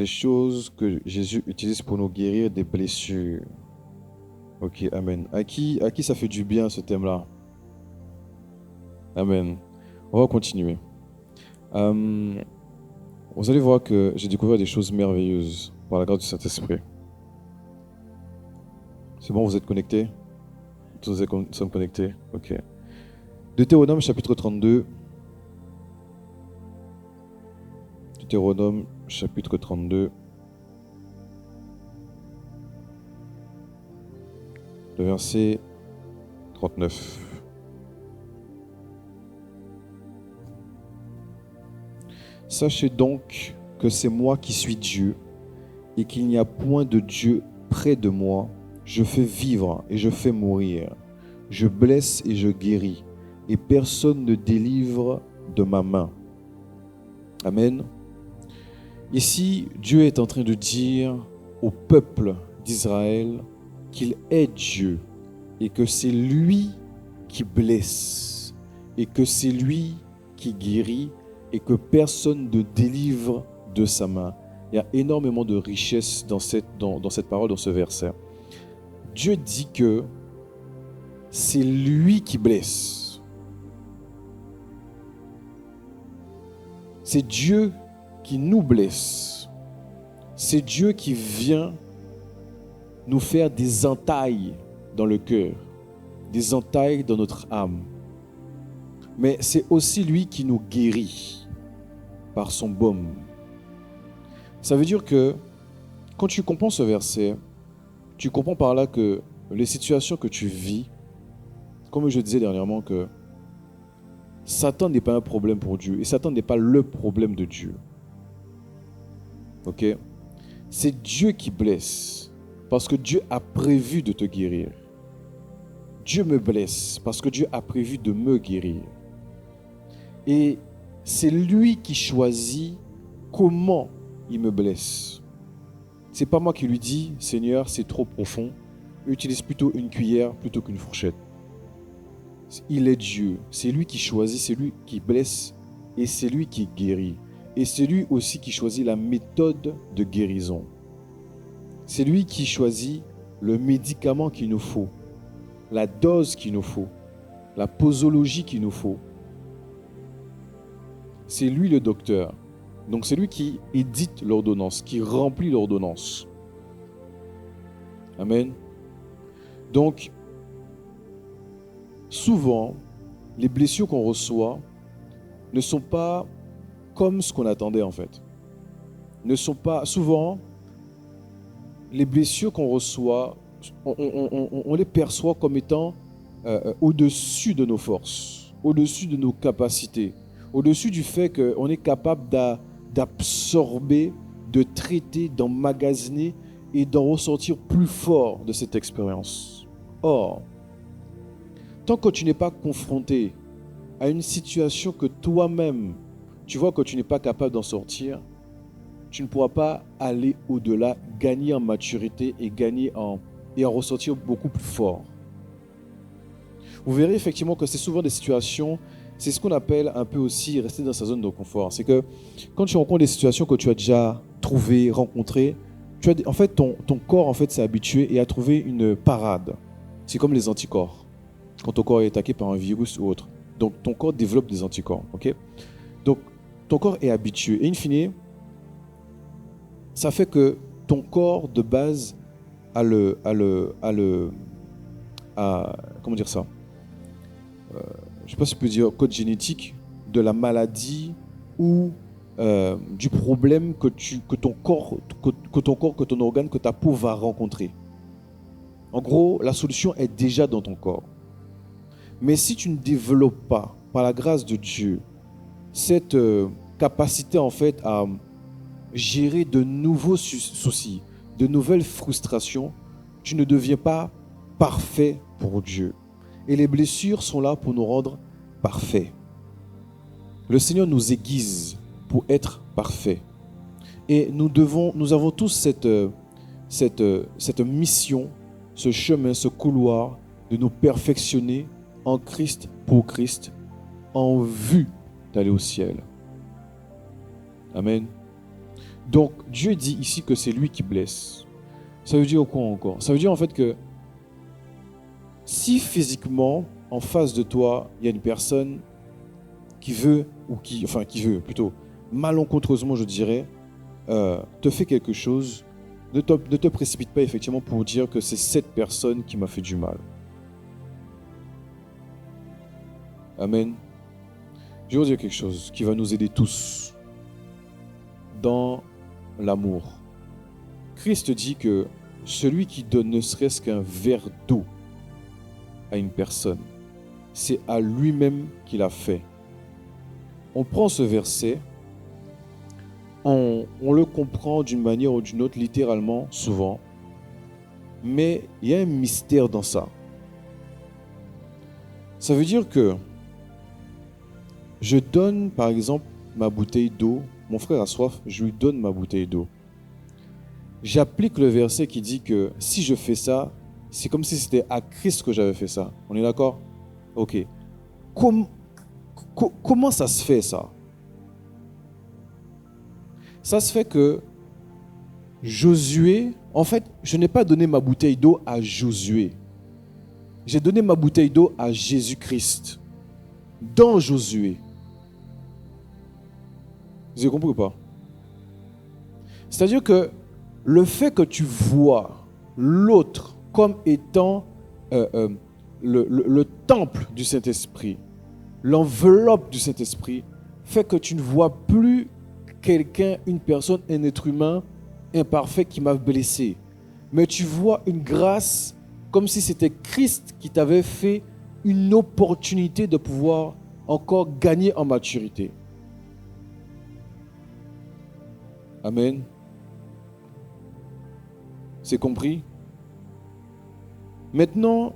les choses que Jésus utilise pour nous guérir des blessures. Ok, amen. À qui ça fait du bien ce thème-là? Amen. On va continuer. Vous allez voir que j'ai découvert des choses merveilleuses par la grâce du Saint-Esprit. C'est bon, vous êtes connectés? Tous nous sommes connectés? Ok. Deutéronome chapitre 32. Deutéronome chapitre 32. Le verset 39. Sachez donc que c'est moi qui suis Dieu et qu'il n'y a point de Dieu près de moi. Je fais vivre et je fais mourir. Je blesse et je guéris. Et personne ne délivre de ma main. Amen. Ici, Dieu est en train de dire au peuple d'Israël qu'il est Dieu et que c'est lui qui blesse et que c'est lui qui guérit et que personne ne délivre de sa main. Il y a énormément de richesse dans cette parole, dans ce verset. Dieu dit que c'est lui qui blesse. C'est Dieu qui nous blesse. C'est Dieu qui vient nous faire des entailles dans le cœur, des entailles dans notre âme. Mais c'est aussi lui qui nous guérit par son baume. Ça veut dire que quand tu comprends ce verset, tu comprends par là que les situations que tu vis, comme je disais dernièrement, que Satan n'est pas un problème pour Dieu et Satan n'est pas le problème de Dieu. Ok? C'est Dieu qui blesse parce que Dieu a prévu de te guérir. Dieu me blesse parce que Dieu a prévu de me guérir. Et c'est lui qui choisit comment il me blesse. C'est pas moi qui lui dis, Seigneur, c'est trop profond. Utilise plutôt une cuillère plutôt qu'une fourchette. Il est Dieu. C'est lui qui choisit, c'est lui qui blesse et c'est lui qui guérit. Et c'est lui aussi qui choisit la méthode de guérison. C'est lui qui choisit le médicament qu'il nous faut, la dose qu'il nous faut, la posologie qu'il nous faut. C'est lui le docteur. Donc c'est lui qui édite l'ordonnance, qui remplit l'ordonnance. Amen. Donc, souvent, les blessures qu'on reçoit ne sont pas comme ce qu'on attendait en fait. Ne sont pas, souvent, les blessures qu'on reçoit, on les perçoit comme étant au-dessus de nos forces, au-dessus de nos capacités, au-dessus du fait qu'on est capable d'absorber, de traiter, d'emmagasiner et d'en ressortir plus fort de cette expérience. Or, tant que tu n'es pas confronté à une situation que toi-même, tu vois que tu n'es pas capable d'en sortir, tu ne pourras pas aller au-delà, gagner en maturité et en ressortir beaucoup plus fort. Vous verrez effectivement que c'est souvent des situations, c'est ce qu'on appelle un peu aussi rester dans sa zone de confort. C'est que quand tu rencontres des situations que tu as déjà trouvées, rencontrées, en fait, ton corps en fait, s'est habitué et a trouvé une parade. C'est comme les anticorps. Quand ton corps est attaqué par un virus ou autre. Donc, ton corps développe des anticorps. Okay? Donc, ton corps est habitué. Et in fine, ça fait que ton corps de base comment dire ça? Je ne sais pas si je peux dire code génétique de la maladie ou du problème que ton corps, que ton organe, que ta peau va rencontrer. En gros, la solution est déjà dans ton corps. Mais si tu ne développes pas, par la grâce de Dieu, cette capacité en fait à gérer de nouveaux soucis, de nouvelles frustrations, tu ne deviens pas parfait pour Dieu. Et les blessures sont là pour nous rendre parfaits. Le Seigneur nous aiguise pour être parfaits. Et nous avons tous cette mission, ce chemin, ce couloir de nous perfectionner en Christ, pour Christ, en vue d'aller au ciel. Amen. Donc, Dieu dit ici que c'est lui qui blesse. Ça veut dire quoi encore? Ça veut dire en fait que si physiquement, en face de toi, il y a une personne qui veut, qui veut plutôt, malencontreusement je dirais, te fait quelque chose, ne te précipite pas effectivement pour dire que c'est cette personne qui m'a fait du mal. Amen. Je vais vous dire quelque chose qui va nous aider tous dans l'amour. Christ dit que celui qui donne ne serait-ce qu'un verre d'eau à une personne, c'est à lui-même qu'il a fait. On prend ce verset, on le comprend d'une manière ou d'une autre, littéralement, souvent, mais il y a un mystère dans ça. Ça veut dire que je donne, par exemple, ma bouteille d'eau, mon frère a soif, je lui donne ma bouteille d'eau. J'applique le verset qui dit que si je fais ça, c'est comme si c'était à Christ que j'avais fait ça. On est d'accord? Ok. Comment ça se fait ça? Ça se fait que Josué, en fait, je n'ai pas donné ma bouteille d'eau à Josué. J'ai donné ma bouteille d'eau à Jésus-Christ. Dans Josué. Vous avez compris ou pas? C'est-à-dire que le fait que tu vois l'autre comme étant le temple du Saint-Esprit, l'enveloppe du Saint-Esprit, fait que tu ne vois plus quelqu'un, une personne, un être humain imparfait qui m'a blessé. Mais tu vois une grâce comme si c'était Christ qui t'avait fait une opportunité de pouvoir encore gagner en maturité. Amen. C'est compris? Maintenant,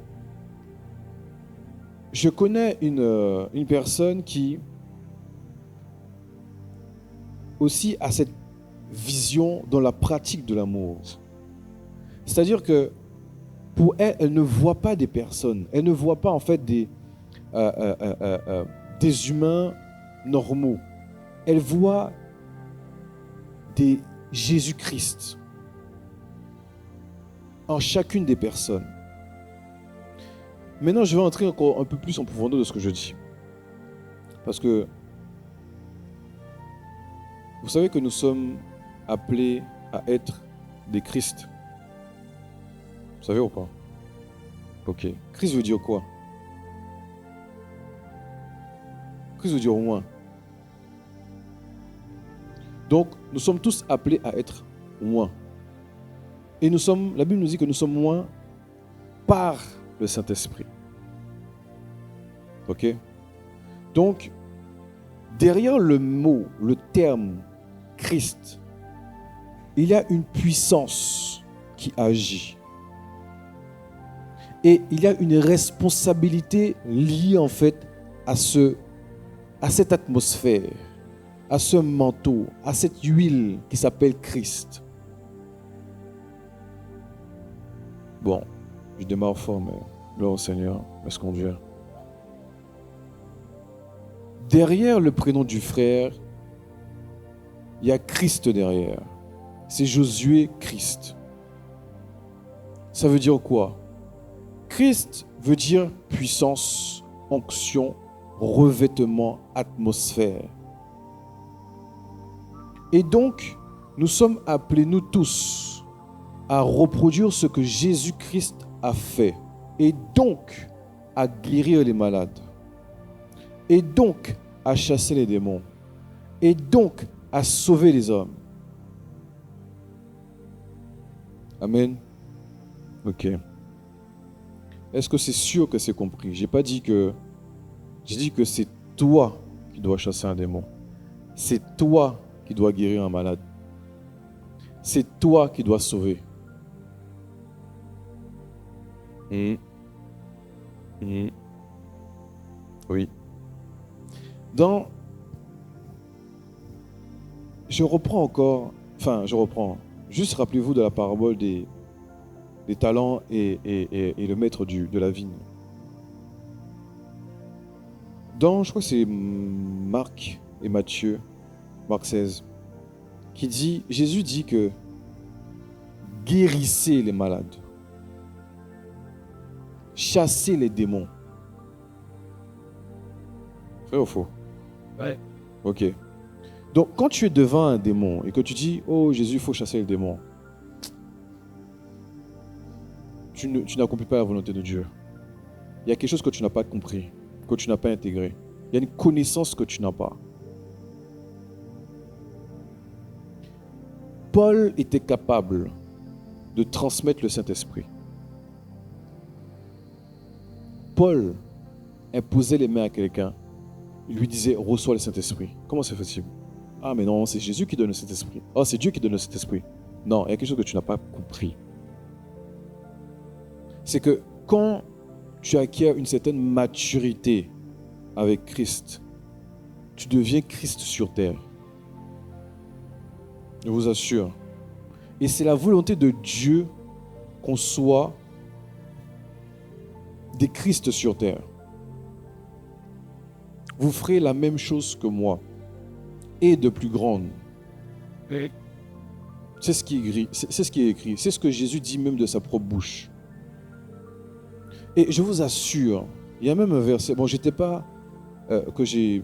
je connais une personne qui aussi a cette vision dans la pratique de l'amour. C'est-à-dire que pour elle, elle ne voit pas des personnes. Elle ne voit pas en fait des humains normaux. Elle voit des Jésus-Christ en chacune des personnes. Maintenant, je vais entrer encore un peu plus en profondeur de ce que je dis. Parce que vous savez que nous sommes appelés à être des Christ. Vous savez ou pas? Ok. Christ veut dire quoi? Christ veut dire moins. Donc, nous sommes tous appelés à être moins. Et la Bible nous dit que nous sommes moins par le Saint-Esprit. Ok? Donc, derrière le mot, le terme Christ, il y a une puissance qui agit. Et il y a une responsabilité liée en fait à cette atmosphère, à ce manteau, à cette huile qui s'appelle Christ. Bon, je démarre fort, mais gloire au Seigneur, laisse conduire. Derrière le prénom du frère, il y a Christ derrière. C'est Josué Christ. Ça veut dire quoi? Christ veut dire puissance, onction, revêtement, atmosphère. Et donc, nous sommes appelés, nous tous, à reproduire ce que Jésus-Christ a fait. Et donc, à guérir les malades. Et donc, à chasser les démons. Et donc, à sauver les hommes. Amen. Ok. Est-ce que c'est sûr que c'est compris? J'ai dit que c'est toi qui dois chasser un démon. C'est toi qui dois guérir un malade. C'est toi qui dois sauver. Oui. Je reprends. Juste rappelez-vous de la parabole des talents et le maître de la vigne. Je crois que c'est Marc et Matthieu, Marc 16, Jésus dit que guérissez les malades, chassez les démons. Vrai ou faux? Ouais. Ok. Donc, quand tu es devant un démon et que tu dis, oh Jésus, il faut chasser le démon, tu n'accomplis pas la volonté de Dieu. Il y a quelque chose que tu n'as pas compris, que tu n'as pas intégré. Il y a une connaissance que tu n'as pas. Paul était capable de transmettre le Saint-Esprit. Paul imposait les mains à quelqu'un. Il lui disait, reçois le Saint-Esprit. Comment c'est possible? Ah mais non, c'est Jésus qui donne le Saint-Esprit. Oh, c'est Dieu qui donne le Saint-Esprit. Non, il y a quelque chose que tu n'as pas compris. C'est que quand tu acquiers une certaine maturité avec Christ, tu deviens Christ sur terre. Je vous assure. Et c'est la volonté de Dieu qu'on soit des Christ sur terre. Vous ferez la même chose que moi, et de plus grande. Oui. C'est ce qui est écrit. C'est ce qui est écrit. C'est ce que Jésus dit même de sa propre bouche. Et je vous assure, il y a même un verset. Bon, j'étais pas que j'ai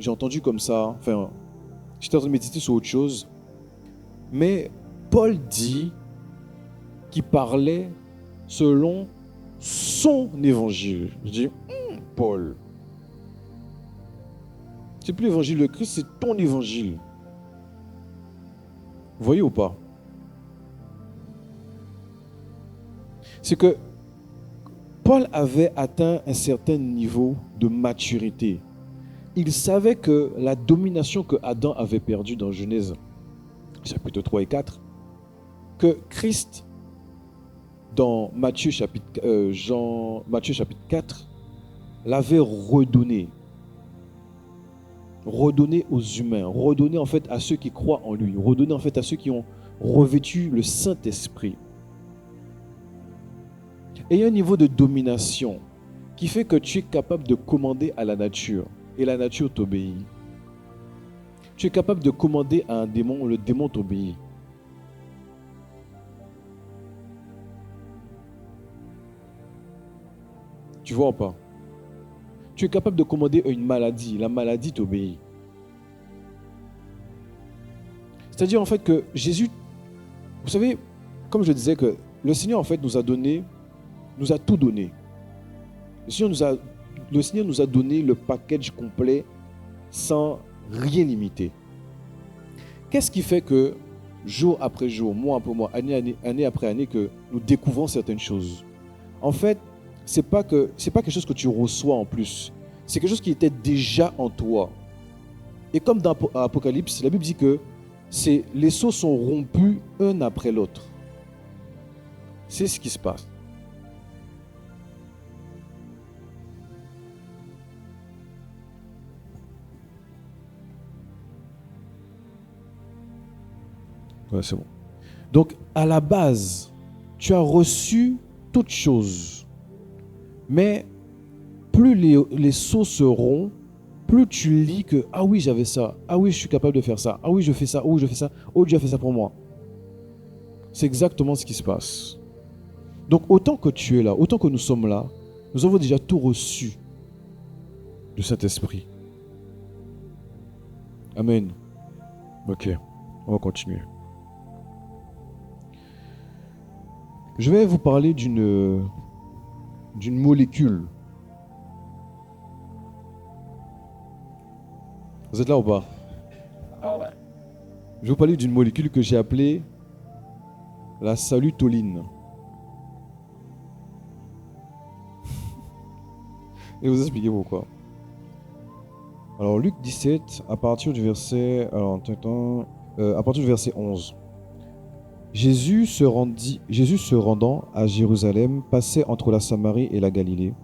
entendu comme ça. Enfin, j'étais en train de méditer sur autre chose. Mais Paul dit qu'il parlait selon son évangile. Je dis, Paul. C'est plus l'évangile de Christ, c'est ton évangile. Vous voyez ou pas? C'est que Paul avait atteint un certain niveau de maturité. Il savait que la domination que Adam avait perdue dans Genèse, chapitre 3 et 4, que Christ, dans Matthieu chapitre 4, l'avait redonné. Redonner aux humains, redonner en fait à ceux qui croient en lui, redonner en fait à ceux qui ont revêtu le Saint-Esprit. Et il y a un niveau de domination qui fait que tu es capable de commander à la nature et la nature t'obéit. Tu es capable de commander à un démon, le démon t'obéit. Tu vois ou pas? Tu es capable de commander à une maladie, la maladie t'obéit. C'est-à-dire en fait que Jésus, vous savez, comme je disais, que le Seigneur en fait nous a tout donné. Le Seigneur nous a donné le package complet sans rien limiter. Qu'est-ce qui fait que jour après jour, mois après mois, année après année, que nous découvrons certaines choses? En fait, c'est pas quelque chose que tu reçois en plus. C'est quelque chose qui était déjà en toi. Et comme dans Apocalypse, la Bible dit que les sceaux sont rompus un après l'autre. C'est ce qui se passe. Ouais, c'est bon. Donc, à la base, tu as reçu toutes choses. Mais plus les sceaux seront, plus tu lis que ah oui, j'avais ça, ah oui, je suis capable de faire ça, ah oui, je fais ça, oh, je fais ça, oh, Dieu a fait ça pour moi. C'est exactement ce qui se passe. Donc, autant que tu es là, autant que nous sommes là, nous avons déjà tout reçu du Saint-Esprit. Amen. Ok, on va continuer. Je vais vous parler d'une molécule. Vous êtes là ou pas? Ah ouais. Je vais vous parler d'une molécule que j'ai appelée la salutoline. Et vous expliquer pourquoi. Alors Luc 17, à partir du verset 11. Jésus se rendant à Jérusalem, passait entre la Samarie et la Galilée.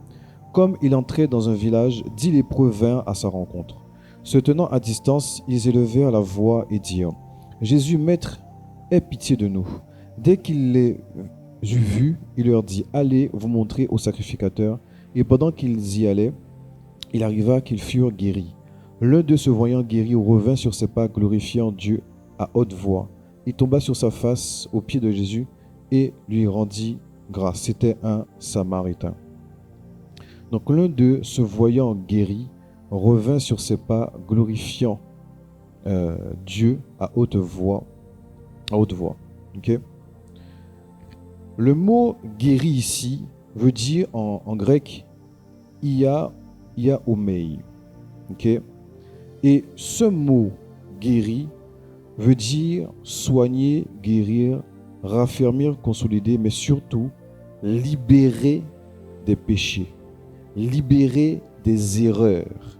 Comme il entrait dans un village, 10 lépreux vinrent à sa rencontre. Se tenant à distance, ils élevèrent la voix et dirent : Jésus, Maître, aie pitié de nous. Dès qu'il les eut vus, il leur dit : Allez vous montrer au sacrificateur. Et pendant qu'ils y allaient, il arriva qu'ils furent guéris. L'un d'eux, se voyant guéri, revint sur ses pas, glorifiant Dieu à haute voix. Il tomba sur sa face aux pieds de Jésus et lui rendit grâce. C'était un Samaritain. Donc l'un d'eux, se voyant guéri, revint sur ses pas, glorifiant Dieu à haute voix. Ok? Le mot guéri ici veut dire en grec iaomei. Ok? Et ce mot guéri veut dire soigner, guérir, raffermir, consolider, mais surtout libérer des péchés, libérer des erreurs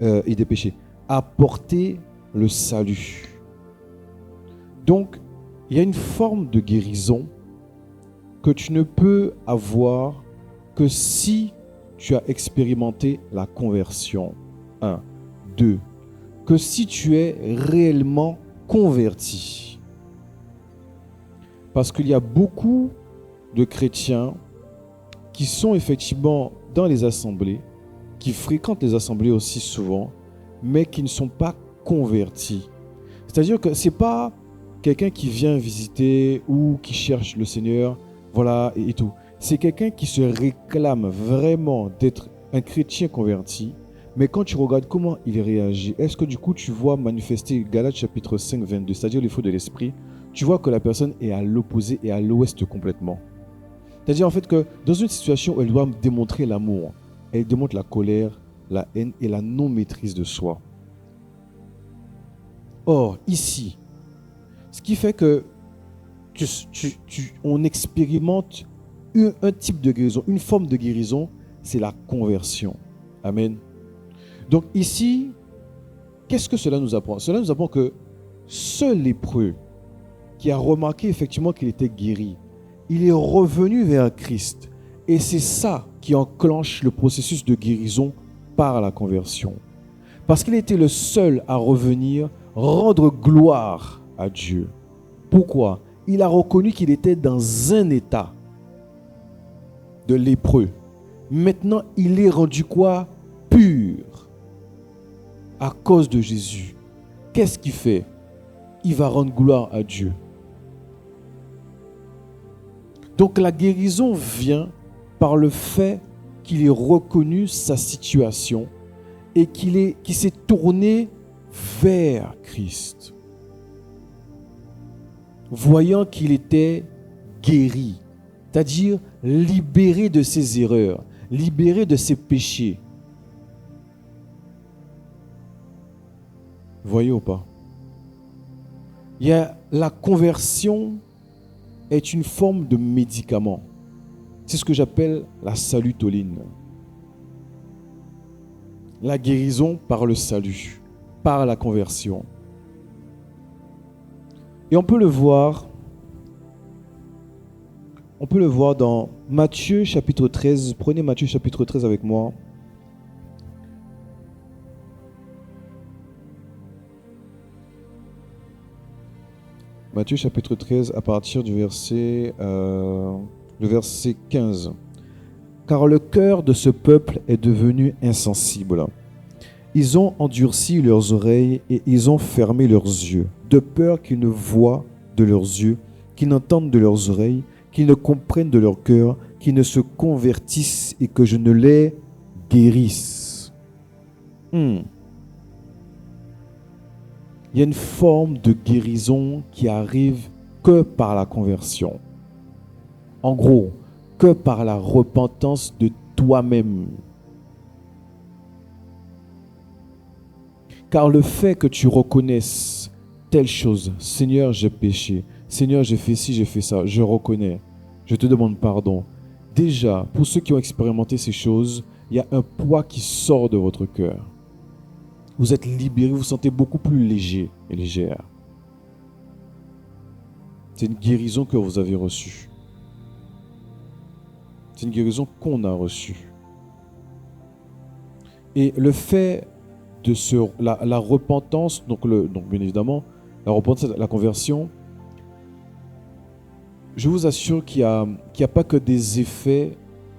et des péchés, apporter le salut. Donc, il y a une forme de guérison que tu ne peux avoir que si tu as expérimenté la conversion. 1. 2. Que si tu es réellement converti. Parce qu'il y a beaucoup de chrétiens qui sont effectivement dans les assemblées, qui fréquentent les assemblées aussi souvent, mais qui ne sont pas convertis. C'est-à-dire que ce n'est pas quelqu'un qui vient visiter ou qui cherche le Seigneur, voilà, et tout. C'est quelqu'un qui se réclame vraiment d'être un chrétien converti, mais quand tu regardes comment il réagit, est-ce que du coup tu vois manifester Galates chapitre 5, 22, c'est-à-dire les fruits de l'esprit, tu vois que la personne est à l'opposé et à l'ouest complètement. C'est-à-dire en fait que dans une situation où elle doit démontrer l'amour, elle démontre la colère, la haine et la non-maîtrise de soi. Or, ici, ce qui fait que on expérimente un type de guérison, une forme de guérison, c'est la conversion. Amen. Donc ici, qu'est-ce que cela nous apprend? Cela nous apprend que ce lépreux qui a remarqué effectivement qu'il était guéri, il est revenu vers Christ. Et c'est ça qui enclenche le processus de guérison par la conversion. Parce qu'il était le seul à revenir rendre gloire à Dieu. Pourquoi? Il a reconnu qu'il était dans un état de lépreux. Maintenant, il est rendu quoi? Pur. À cause de Jésus. Qu'est-ce qu'il fait? Il va rendre gloire à Dieu. Donc la guérison vient par le fait qu'il ait reconnu sa situation et qu'il s'est tourné vers Christ. Voyant qu'il était guéri, c'est-à-dire libéré de ses erreurs, libéré de ses péchés. Voyez ou pas? Il y a la conversion est une forme de médicament. C'est ce que j'appelle la salutoline. La guérison par le salut, par la conversion. Et on peut le voir dans Matthieu chapitre 13. Prenez Matthieu chapitre 13 avec moi. Matthieu chapitre 13 à partir du verset 15. Car le cœur de ce peuple est devenu insensible. Ils ont endurci leurs oreilles et ils ont fermé leurs yeux, de peur qu'ils ne voient de leurs yeux, qu'ils n'entendent de leurs oreilles, qu'ils ne comprennent de leur cœur, qu'ils ne se convertissent et que je ne les guérisse. Il y a une forme de guérison qui arrive que par la conversion. En gros, que par la repentance de toi-même. Car le fait que tu reconnaisses telle chose, Seigneur, j'ai péché, Seigneur, j'ai fait ci, j'ai fait ça, je reconnais, je te demande pardon. Déjà, pour ceux qui ont expérimenté ces choses, il y a un poids qui sort de votre cœur. Vous êtes libéré, vous vous sentez beaucoup plus léger et légère. C'est une guérison que vous avez reçue. C'est une guérison qu'on a reçue. Et le fait de la repentance, donc bien évidemment, la repentance, la conversion, je vous assure qu'il n'y a pas que des effets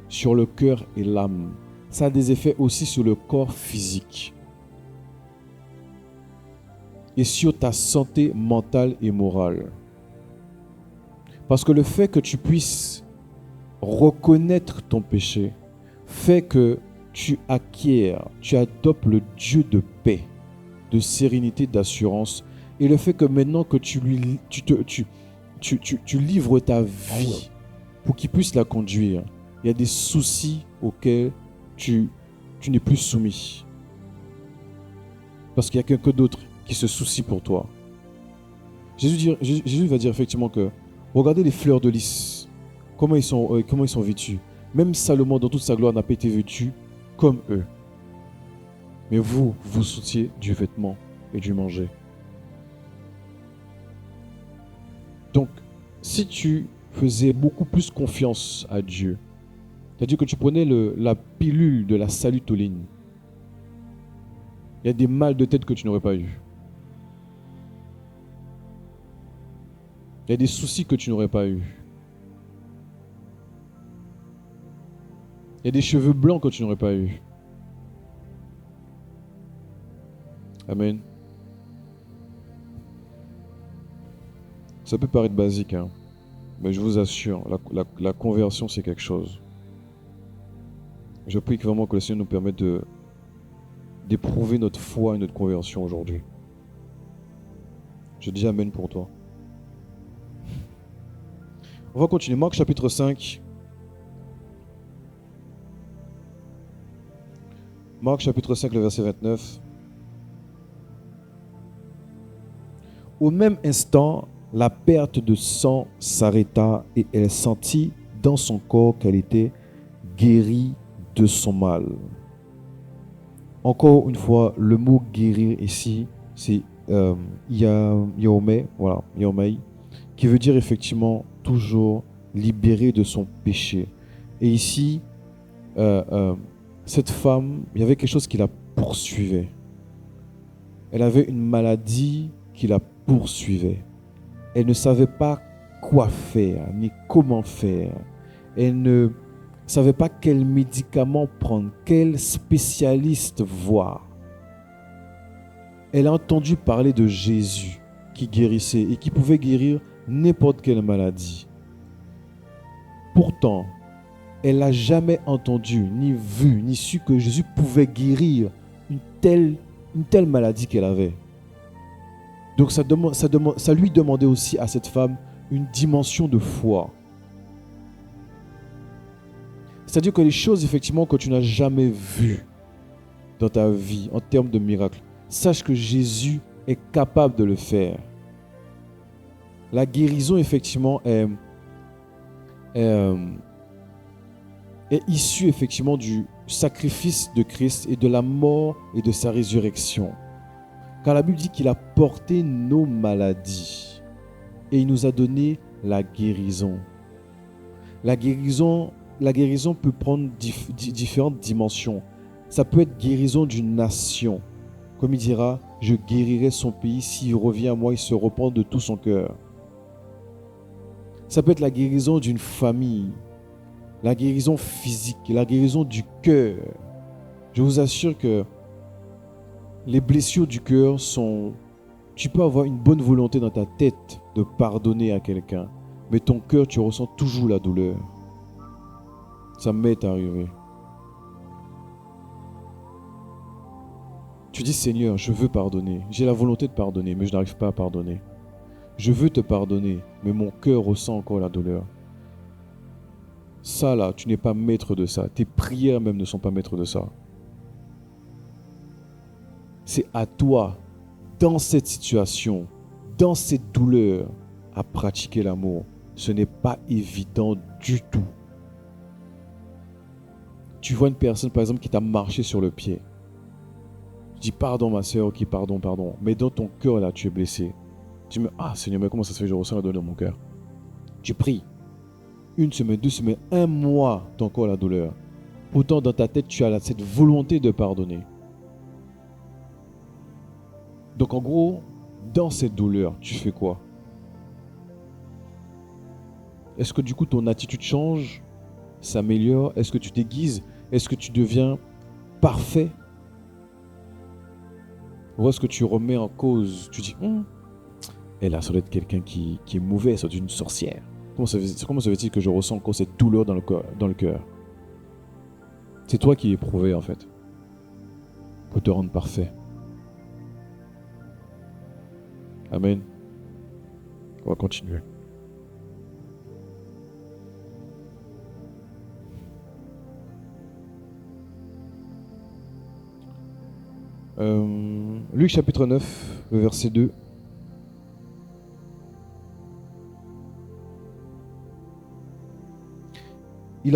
sur le cœur et l'âme. Ça a des effets aussi sur le corps physique. et sur ta santé mentale et morale. Parce que le fait que tu puisses reconnaître ton péché fait que tu acquiers, tu adoptes le Dieu de paix, de sérénité, d'assurance. Et le fait que maintenant que tu livres ta vie pour qu'il puisse la conduire, il y a des soucis auxquels tu n'es plus soumis. Parce qu'il y a quelqu'un d'autre qui se soucie pour toi. Jésus va dire effectivement que regardez les fleurs de lys, comment ils sont vêtus. Même Salomon, dans toute sa gloire, n'a pas été vêtu comme eux. Mais vous souciez du vêtement et du manger. Donc, si tu faisais beaucoup plus confiance à Dieu, c'est-à-dire que tu prenais la pilule de la salutoline, il y a des mal de tête que tu n'aurais pas eu. Il y a des soucis que tu n'aurais pas eu. Il y a des cheveux blancs que tu n'aurais pas eu. Amen. Ça peut paraître basique, hein, mais je vous assure, la conversion, c'est quelque chose. Je prie vraiment que le Seigneur nous permette d'éprouver notre foi et notre conversion aujourd'hui. Je dis Amen pour toi. On va continuer. Marc chapitre 5. Marc chapitre 5, le verset 29. Au même instant, la perte de sang s'arrêta et elle sentit dans son corps qu'elle était guérie de son mal. Encore une fois, le mot guérir ici, c'est yaomai, voilà, yaomai, qui veut dire effectivement toujours libéré de son péché. Et ici, cette femme, il y avait quelque chose qui la poursuivait. Elle avait une maladie qui la poursuivait. Elle ne savait pas quoi faire, ni comment faire. Elle ne savait pas quel médicament prendre, quel spécialiste voir. Elle a entendu parler de Jésus qui guérissait et qui pouvait guérir n'importe quelle maladie. Pourtant, elle n'a jamais entendu, ni vu, ni su que Jésus pouvait guérir une telle maladie qu'elle avait. Donc ça lui demandait aussi à cette femme une dimension de foi. C'est-à-dire que les choses effectivement que tu n'as jamais vues dans ta vie en termes de miracles, sache que Jésus est capable de le faire. La guérison effectivement est issue effectivement du sacrifice de Christ et de la mort et de sa résurrection. Car la Bible dit qu'il a porté nos maladies et il nous a donné la guérison. La guérison peut prendre différentes dimensions. Ça peut être guérison d'une nation. Comme il dira, je guérirai son pays s'il revient à moi, il se repent de tout son cœur. Ça peut être la guérison d'une famille, la guérison physique, la guérison du cœur. Je vous assure que les blessures du cœur sont... Tu peux avoir une bonne volonté dans ta tête de pardonner à quelqu'un, mais ton cœur, tu ressens toujours la douleur. Ça m'est arrivé. Tu dis, Seigneur, je veux pardonner. J'ai la volonté de pardonner, mais je n'arrive pas à pardonner. Je veux te pardonner, mais mon cœur ressent encore la douleur. Ça là, tu n'es pas maître de ça. Tes prières même ne sont pas maîtres de ça. C'est à toi, dans cette situation, dans cette douleur, à pratiquer l'amour. Ce n'est pas évident du tout. Tu vois une personne, par exemple, qui t'a marché sur le pied. Tu dis, pardon ma soeur, ok, pardon. Mais dans ton cœur, là, tu es blessé. Tu me dis, ah Seigneur, mais comment ça se fait que je ressens la douleur dans mon cœur? Tu pries. 1 semaine, 2 semaines, 1 mois, tu as encore la douleur. Pourtant, dans ta tête, tu as cette volonté de pardonner. Donc en gros, dans cette douleur, tu fais quoi? Est-ce que du coup ton attitude change, s'améliore? Est-ce que tu t'aiguises? Est-ce que tu deviens parfait? Ou est-ce que tu remets en cause, tu dis, et là, ça doit être quelqu'un qui est mauvais, ça doit être une sorcière. Comment se fait-il que je ressens encore cette douleur dans le cœur? C'est toi qui es éprouvé, en fait, pour te rendre parfait. Amen. On va continuer. Luc chapitre 9, le verset 2. Il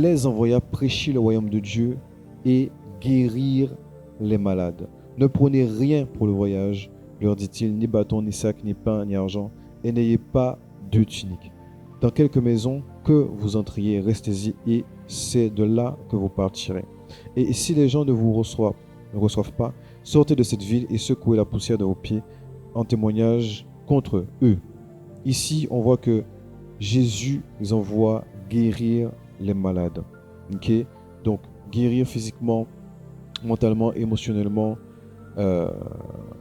les envoya prêcher le royaume de Dieu et guérir les malades. Ne prenez rien pour le voyage, leur dit-il, ni bâton, ni sac, ni pain, ni argent, et n'ayez pas de tunique. Dans quelque maison que vous entriez, restez-y, et c'est de là que vous partirez. Et si les gens ne vous reçoivent pas, sortez de cette ville et secouez la poussière de vos pieds en témoignage contre eux. Ici, on voit que Jésus les envoie guérir les malades. Ok? Donc, guérir physiquement, mentalement, émotionnellement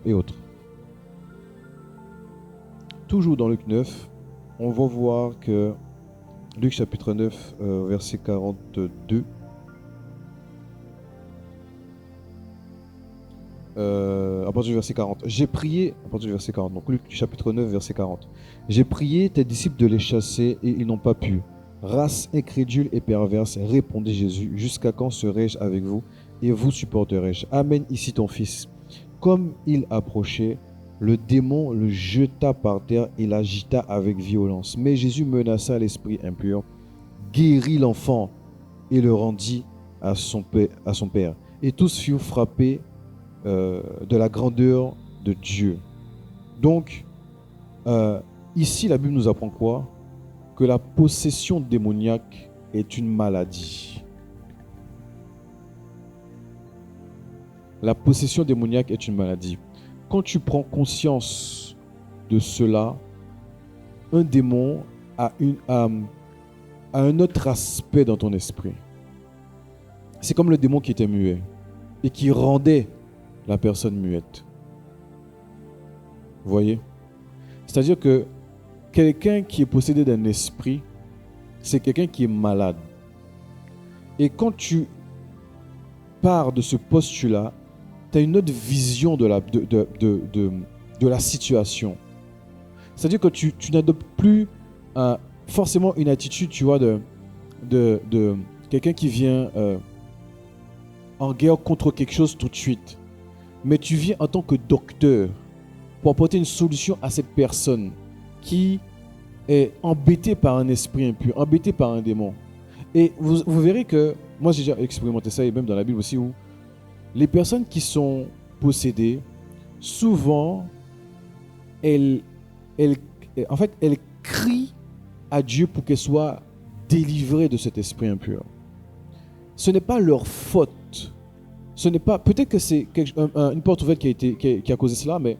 et autres. Toujours dans Luc 9, on va voir que Luc chapitre 9, verset 42. À partir du verset 40. J'ai prié, à partir du verset 40, donc Luc chapitre 9, verset 40. J'ai prié tes disciples de les chasser et ils n'ont pas pu. Race incrédule et perverse, répondit Jésus, jusqu'à quand serai-je avec vous et vous supporterai-je? Amène ici ton fils. Comme il approchait, le démon le jeta par terre et l'agita avec violence. Mais Jésus menaça l'esprit impur, guérit l'enfant et le rendit à son père. Et tous furent frappés de la grandeur de Dieu. Donc, ici, la Bible nous apprend quoi? Que la possession démoniaque est une maladie. La possession démoniaque est une maladie. Quand tu prends conscience de cela, un démon a un autre aspect dans ton esprit. C'est comme le démon qui était muet et qui rendait la personne muette. Vous voyez? C'est-à-dire que quelqu'un qui est possédé d'un esprit, c'est quelqu'un qui est malade. Et quand tu pars de ce postulat, tu as une autre vision de la situation. C'est-à-dire que tu n'adoptes plus forcément une attitude, tu vois, de quelqu'un qui vient en guerre contre quelque chose tout de suite. Mais tu viens en tant que docteur pour apporter une solution à cette personne qui est embêtée par un esprit impur, embêtée par un démon. Et vous verrez que, moi j'ai déjà expérimenté ça, et même dans la Bible aussi, où les personnes qui sont possédées, souvent, elles crient à Dieu pour qu'elles soient délivrées de cet esprit impur. Ce n'est pas leur faute. Ce n'est pas, peut-être que c'est une porte ouverte qui a causé cela, mais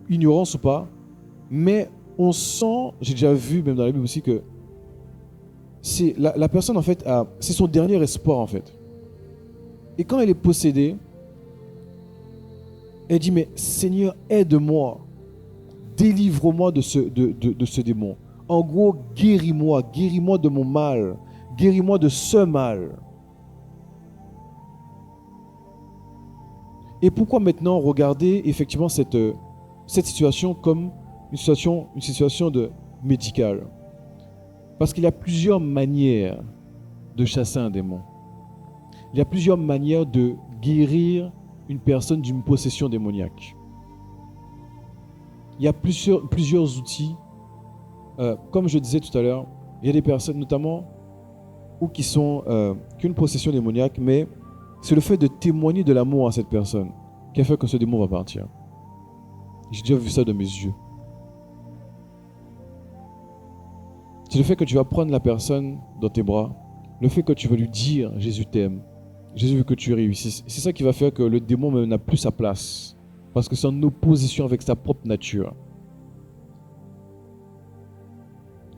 ignorance ou pas, mais on sent, j'ai déjà vu même dans la Bible aussi que c'est la personne en fait, c'est son dernier espoir en fait. Et quand elle est possédée, elle dit mais Seigneur aide-moi, délivre-moi de ce démon. En gros, guéris-moi de mon mal, guéris-moi de ce mal. Et pourquoi maintenant regarder effectivement cette situation comme une situation médicale? Parce qu'il y a plusieurs manières de chasser un démon. Il y a plusieurs manières de guérir une personne d'une possession démoniaque. Il y a plusieurs outils. Comme je disais tout à l'heure, il y a des personnes notamment qui ont une possession démoniaque, mais c'est le fait de témoigner de l'amour à cette personne qui a fait que ce démon va partir. J'ai déjà vu ça de mes yeux. C'est le fait que tu vas prendre la personne dans tes bras, le fait que tu vas lui dire « Jésus t'aime », Jésus veut que tu réussisses. C'est ça qui va faire que le démon même n'a plus sa place. Parce que c'est en opposition avec sa propre nature.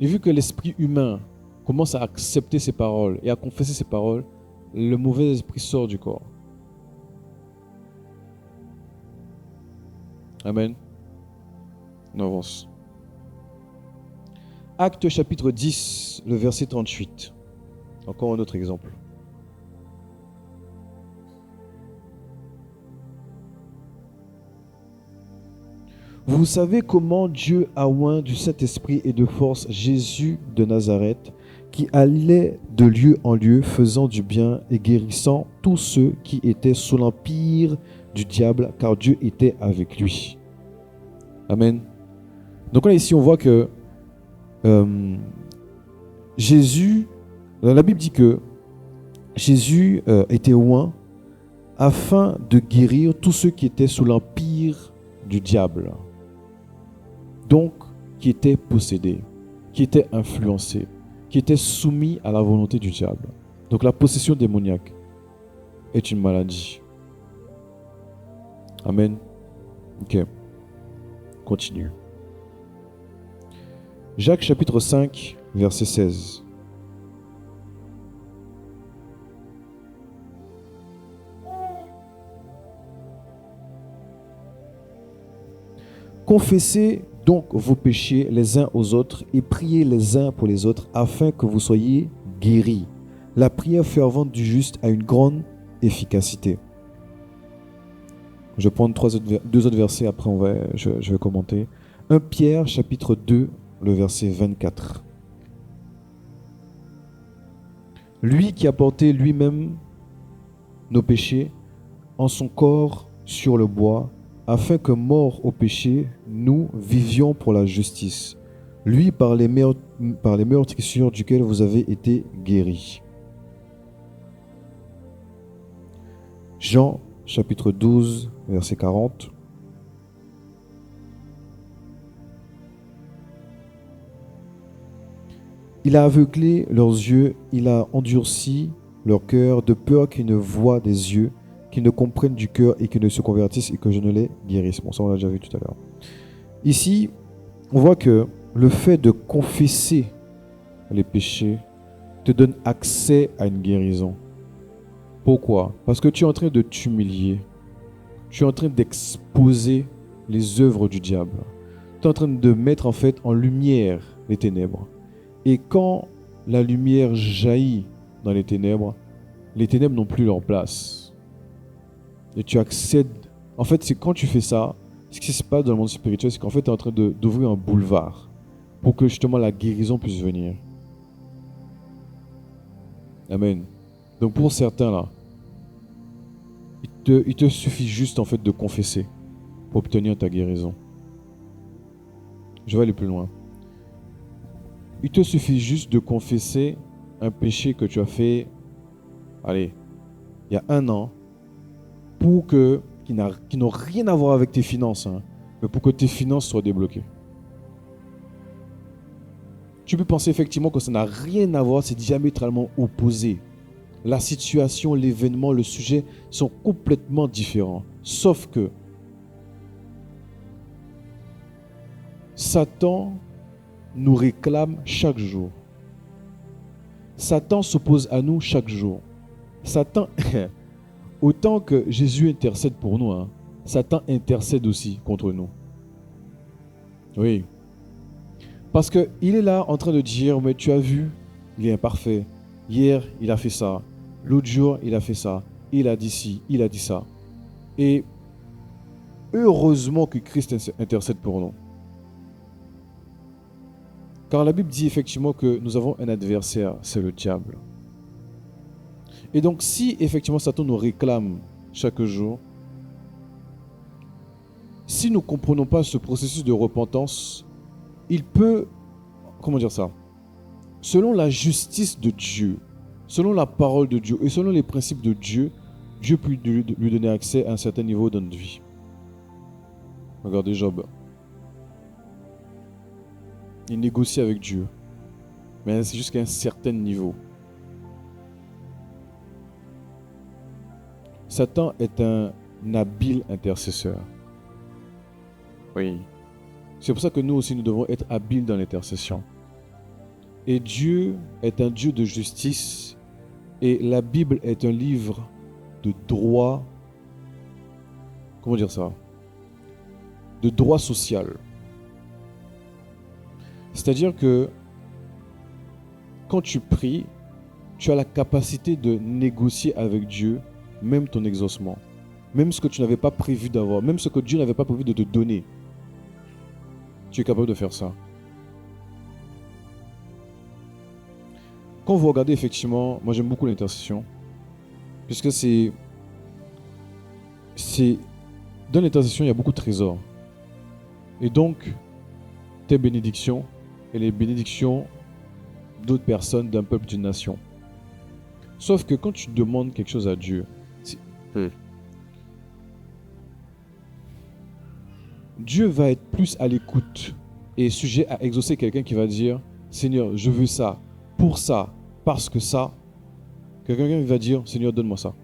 Et vu que l'esprit humain commence à accepter ses paroles et à confesser ses paroles, le mauvais esprit sort du corps. Amen. On avance. Actes chapitre 10, le verset 38. Encore un autre exemple. Vous savez comment Dieu a oint du Saint-Esprit et de force Jésus de Nazareth, qui allait de lieu en lieu, faisant du bien et guérissant tous ceux qui étaient sous l'empire du diable, car Dieu était avec lui. Amen. Donc là, ici, on voit que Jésus, la Bible dit que Jésus était oint afin de guérir tous ceux qui étaient sous l'empire du diable. Donc, qui étaient possédés, qui étaient influencés, qui étaient soumis à la volonté du diable. Donc la possession démoniaque est une maladie. Amen. Ok. Continue. Jacques chapitre 5, verset 16. Confessez donc vos péchés les uns aux autres et priez les uns pour les autres afin que vous soyez guéris. La prière fervente du juste a une grande efficacité. Je vais prendre deux autres versets, après je vais commenter. 1 Pierre chapitre 2, le verset 24. Lui qui a porté lui-même nos péchés en son corps sur le bois, afin que, morts au péché, nous vivions pour la justice. Lui, par les meurtrissures duquel vous avez été guéris. Jean, chapitre 12, verset 40. Il a aveuglé leurs yeux, il a endurci leur cœur, de peur qu'ils ne voient des yeux, qu'ils ne comprennent du cœur et qu'ils ne se convertissent et que je ne les guérisse. Bon, ça on l'a déjà vu tout à l'heure. Ici, on voit que le fait de confesser les péchés te donne accès à une guérison. Pourquoi? Parce que tu es en train de t'humilier. Tu es en train d'exposer les œuvres du diable. Tu es en train de mettre en fait en lumière les ténèbres. Et quand la lumière jaillit dans les ténèbres n'ont plus leur place. Et tu accèdes. En fait, c'est quand tu fais ça, ce qui se passe dans le monde spirituel, c'est qu'en fait, tu es en train d'ouvrir un boulevard pour que justement la guérison puisse venir. Amen. Donc pour certains là, il te suffit juste en fait de confesser pour obtenir ta guérison. Je vais aller plus loin. Il te suffit juste de confesser un péché que tu as fait, allez, il y a 1 an, pour qui n'ont rien à voir avec tes finances, hein, mais pour que tes finances soient débloquées. Tu peux penser effectivement que ça n'a rien à voir, c'est diamétralement opposé. La situation, l'événement, le sujet sont complètement différents. Sauf que Satan nous réclame chaque jour. Satan s'oppose à nous chaque jour. Satan, autant que Jésus intercède pour nous, hein, Satan intercède aussi contre nous. Oui. Parce qu'il est là en train de dire, mais tu as vu, il est imparfait. Hier, il a fait ça. L'autre jour, il a fait ça. Il a dit ci, il a dit ça. Et heureusement que Christ intercède pour nous. Car la Bible dit effectivement que nous avons un adversaire, c'est le diable. Et donc si effectivement Satan nous réclame chaque jour, si nous ne comprenons pas ce processus de repentance, il peut, comment dire ça, selon la justice de Dieu, selon la parole de Dieu et selon les principes de Dieu, Dieu peut lui donner accès à un certain niveau dans notre vie. Regardez Job. Il négocie avec Dieu, mais c'est jusqu'à un certain niveau. Satan est un habile intercesseur. Oui. C'est pour ça que nous aussi, nous devons être habiles dans l'intercession. Et Dieu est un Dieu de justice. Et la Bible est un livre de droit. Comment dire ça? de droit social. C'est-à-dire que quand tu pries, tu as la capacité de négocier avec Dieu, même ton exaucement, même ce que tu n'avais pas prévu d'avoir, même ce que Dieu n'avait pas prévu de te donner. Tu es capable de faire ça. Quand vous regardez effectivement, moi j'aime beaucoup l'intercession, puisque c'est dans l'intercession, il y a beaucoup de trésors. Et donc, tes bénédictions et les bénédictions d'autres personnes, d'un peuple, d'une nation. Sauf que quand tu demandes quelque chose à Dieu, Dieu va être plus à l'écoute et sujet à exaucer quelqu'un qui va dire « Seigneur, je veux ça, pour ça, parce que ça. » Quelqu'un qui va dire « Seigneur, donne-moi ça. »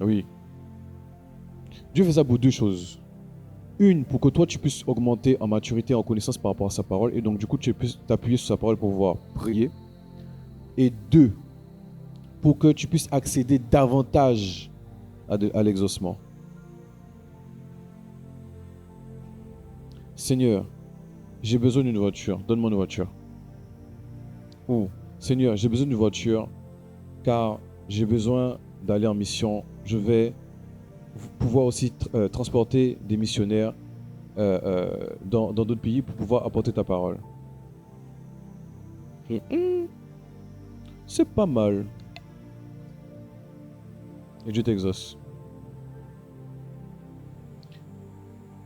Oui. Dieu fait ça pour deux choses. Une, pour que toi tu puisses augmenter en maturité, en connaissance par rapport à sa parole, et donc du coup tu puisses t'appuyer sur sa parole pour pouvoir prier. Et deux, pour que tu puisses accéder davantage à l'exaucement. Seigneur, j'ai besoin d'une voiture, donne-moi une voiture. Ou Seigneur, j'ai besoin d'une voiture car j'ai besoin d'aller en mission. Je vais pouvoir aussi transporter des missionnaires dans d'autres pays pour pouvoir apporter ta parole. C'est pas mal. Et Dieu t'exauce.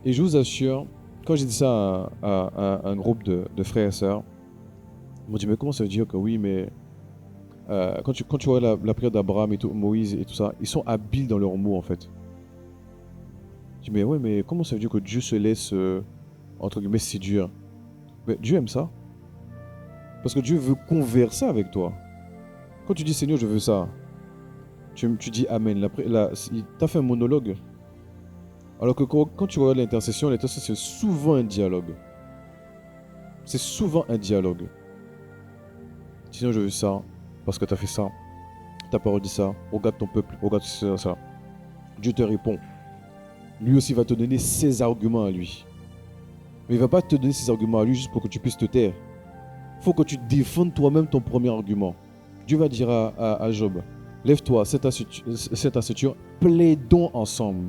Et je vous assure, quand j'ai dit ça à un groupe de frères et sœurs, ils m'ont dit, mais comment ça veut dire que oui, mais quand tu vois la prière d'Abraham et tout, Moïse et tout ça, ils sont habiles dans leurs mots en fait. Je dis, mais ouais, mais comment ça veut dire que Dieu se laisse, entre guillemets, séduire? Mais Dieu aime ça. Parce que Dieu veut converser avec toi. Quand tu dis, Seigneur, je veux ça, tu dis Amen. Il t'a fait un monologue. Alors que quand tu regardes l'intercession c'est souvent un dialogue. C'est souvent un dialogue. Sinon, je veux ça, parce que tu as fait ça. Ta parole dit ça. Regarde ton peuple, regarde ça. Dieu te répond. Lui aussi va te donner ses arguments à lui. Mais il ne va pas te donner ses arguments à lui juste pour que tu puisses te taire. Il faut que tu défendes toi-même ton premier argument. Dieu va dire à Job, lève-toi, c'est ta structure, plaidons ensemble.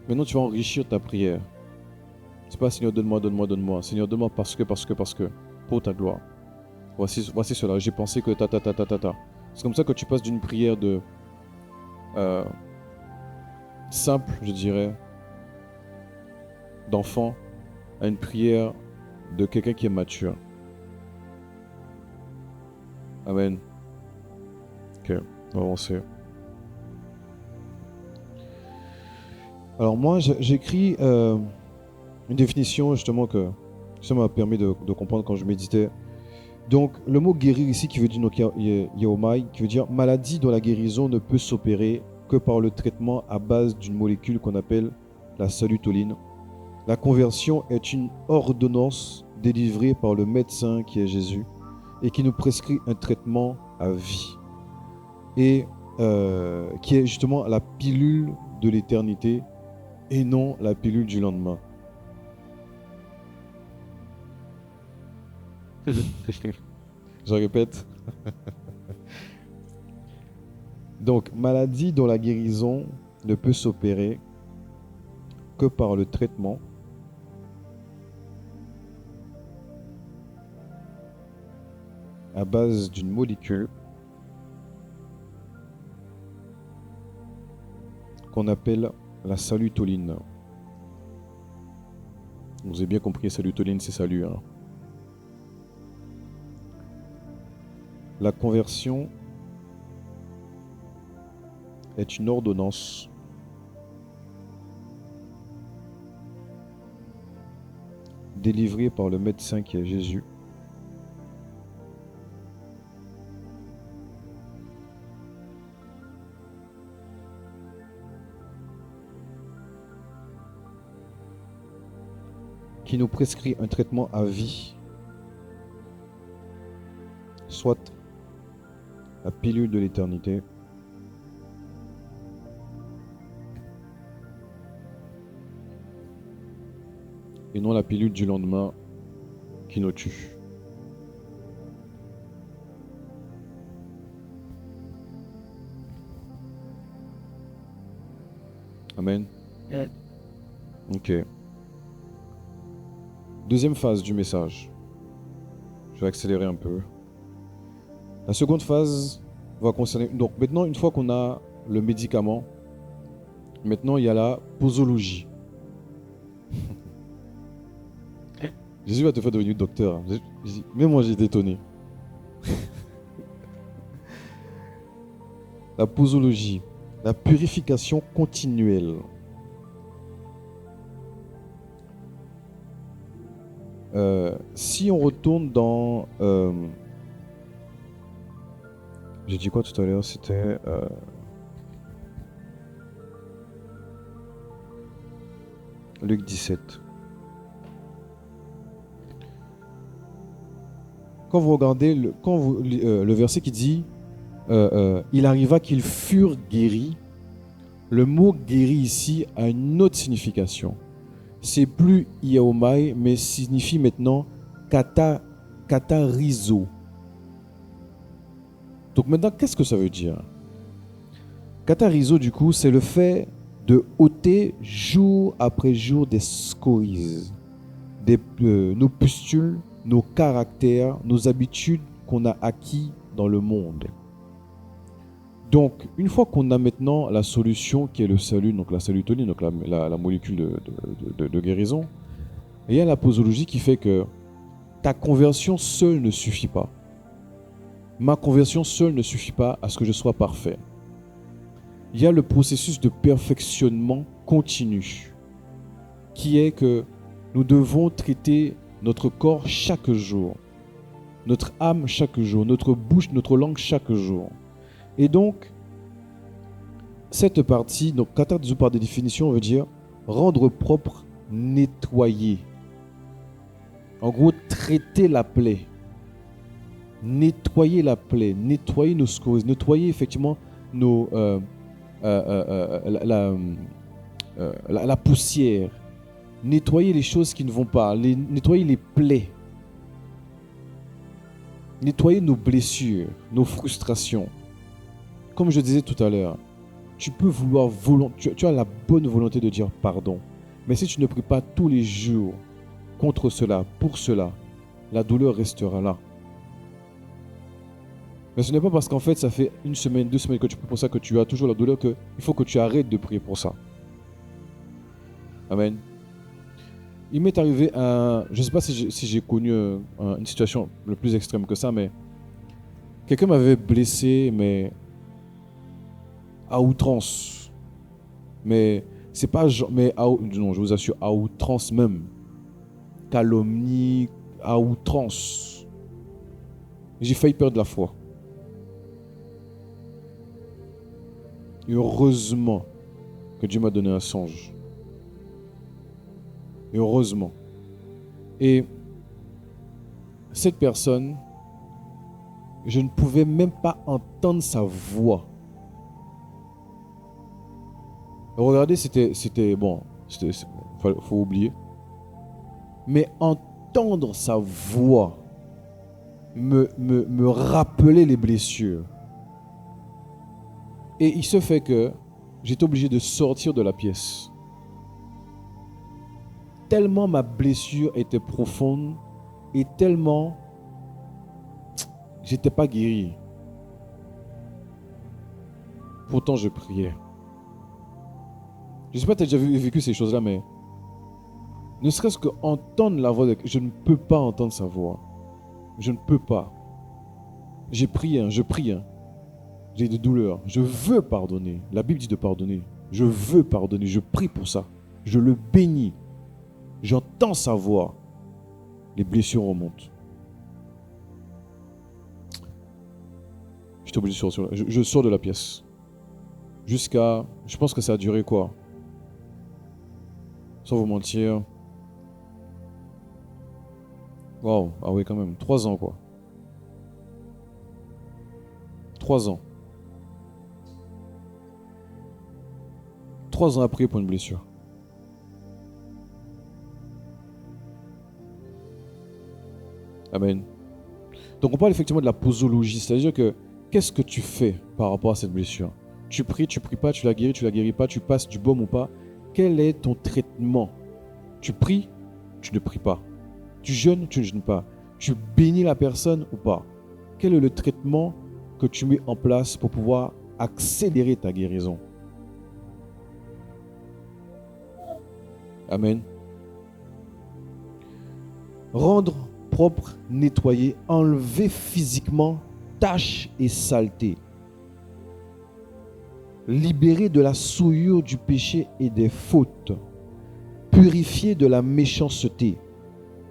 Maintenant, tu vas enrichir ta prière. C'est pas Seigneur, donne-moi, donne-moi, donne-moi. Seigneur, donne-moi parce que, pour ta gloire. Voici cela. J'ai pensé que ta. C'est comme ça que tu passes d'une prière de simple, je dirais, d'enfant, à une prière de quelqu'un qui est mature. Amen. Ok, on va avancer. Alors moi, j'écris une définition justement que ça m'a permis de comprendre quand je méditais. Donc le mot guérir ici qui veut dire yaomai, qui veut dire maladie dont la guérison ne peut s'opérer que par le traitement à base d'une molécule qu'on appelle la salutoline. La conversion est une ordonnance délivrée par le médecin qui est Jésus et qui nous prescrit un traitement à vie et qui est justement la pilule de l'éternité et non la pilule du lendemain. Je répète. Donc, maladie dont la guérison ne peut s'opérer que par le traitement à base d'une molécule qu'on appelle la salutoline. Vous avez bien compris, salutoline, c'est salut. Hein. La conversion est une ordonnance délivrée par le médecin qui est Jésus qui nous prescrit un traitement à vie, soit La pilule de l'éternité. Et non la pilule du lendemain qui nous tue. Amen. Yes. Ok. Deuxième phase du message. Je vais accélérer un peu. La seconde phase va concerner... Donc maintenant, une fois qu'on a le médicament, maintenant il y a la posologie. Jésus va te faire devenir docteur. Même moi j'ai été étonné. La posologie, la purification continuelle. Si on retourne dans... j'ai dit quoi tout à l'heure? C'était... Luc 17. Quand vous regardez le verset qui dit il arriva qu'ils furent guéris, le mot guéri ici a une autre signification. C'est plus iaomai, mais signifie maintenant katarizo. Donc maintenant, qu'est-ce que ça veut dire? Katarizo, du coup, c'est le fait de ôter jour après jour des scories, nos pustules, nos caractères, nos habitudes qu'on a acquis dans le monde. Donc, une fois qu'on a maintenant la solution qui est le salut, donc la salutonie, donc la molécule de guérison, il y a la posologie qui fait que ta conversion seule ne suffit pas. Ma conversion seule ne suffit pas à ce que je sois parfait. Il y a le processus de perfectionnement continu, qui est que nous devons traiter notre corps chaque jour, notre âme chaque jour, notre bouche, notre langue chaque jour. Et donc, cette partie, donc katarizo par définition veut dire rendre propre, nettoyer. En gros, traiter la plaie. Nettoyer la plaie, nettoyer nos scories, nettoyer effectivement la poussière, nettoyer les choses qui ne vont pas, nettoyer les plaies, nettoyer nos blessures, nos frustrations. Comme je disais tout à l'heure, tu peux vouloir tu as la bonne volonté de dire pardon, mais si tu ne pries pas tous les jours contre cela, pour cela, la douleur restera là. Mais ce n'est pas parce qu'en fait ça fait 1 semaine, 2 semaines que tu pries pour ça que tu as toujours la douleur qu'il faut que tu arrêtes de prier pour ça. Amen. Il m'est arrivé je ne sais pas si j'ai connu une situation le plus extrême que ça, mais quelqu'un m'avait blessé, mais à outrance. Mais c'est pas non, je vous assure, à outrance même. Calomnie, à outrance. J'ai failli perdre la foi. Et heureusement que Dieu m'a donné un songe. Et heureusement. Et cette personne, je ne pouvais même pas entendre sa voix. Regardez, c'était bon, faut oublier. Mais entendre sa voix me rappeler les blessures. Et il se fait que j'étais obligé de sortir de la pièce. Tellement ma blessure était profonde et tellement j'étais pas guéri. Pourtant, je priais. Je ne sais pas si tu as déjà vécu ces choses-là, mais ne serait-ce qu'entendre la voix je ne peux pas entendre sa voix. Je ne peux pas. J'ai prié, je prie. J'ai des douleurs. Je veux pardonner. La Bible dit de pardonner. Je veux pardonner. Je prie pour ça. Je le bénis. J'entends sa voix. Les blessures remontent. J'étais obligé de sortir. Je sors de la pièce. Jusqu'à... Je pense que ça a duré quoi? Sans vous mentir. Waouh. Ah oui, quand même. 3 ans, quoi. 3 ans. 3 ans à prier pour une blessure. Amen. Donc on parle effectivement de la posologie, c'est-à-dire que qu'est-ce que tu fais par rapport à cette blessure? Tu pries pas, tu la guéris pas, tu passes du baume ou pas? Quel est ton traitement? Tu pries, tu ne pries pas. Tu jeûnes, tu ne jeûnes pas. Tu bénis la personne ou pas? Quel est le traitement que tu mets en place pour pouvoir accélérer ta guérison? Amen. Rendre propre, nettoyer, enlever physiquement taches et saletés. Libérer de la souillure du péché et des fautes. Purifier de la méchanceté.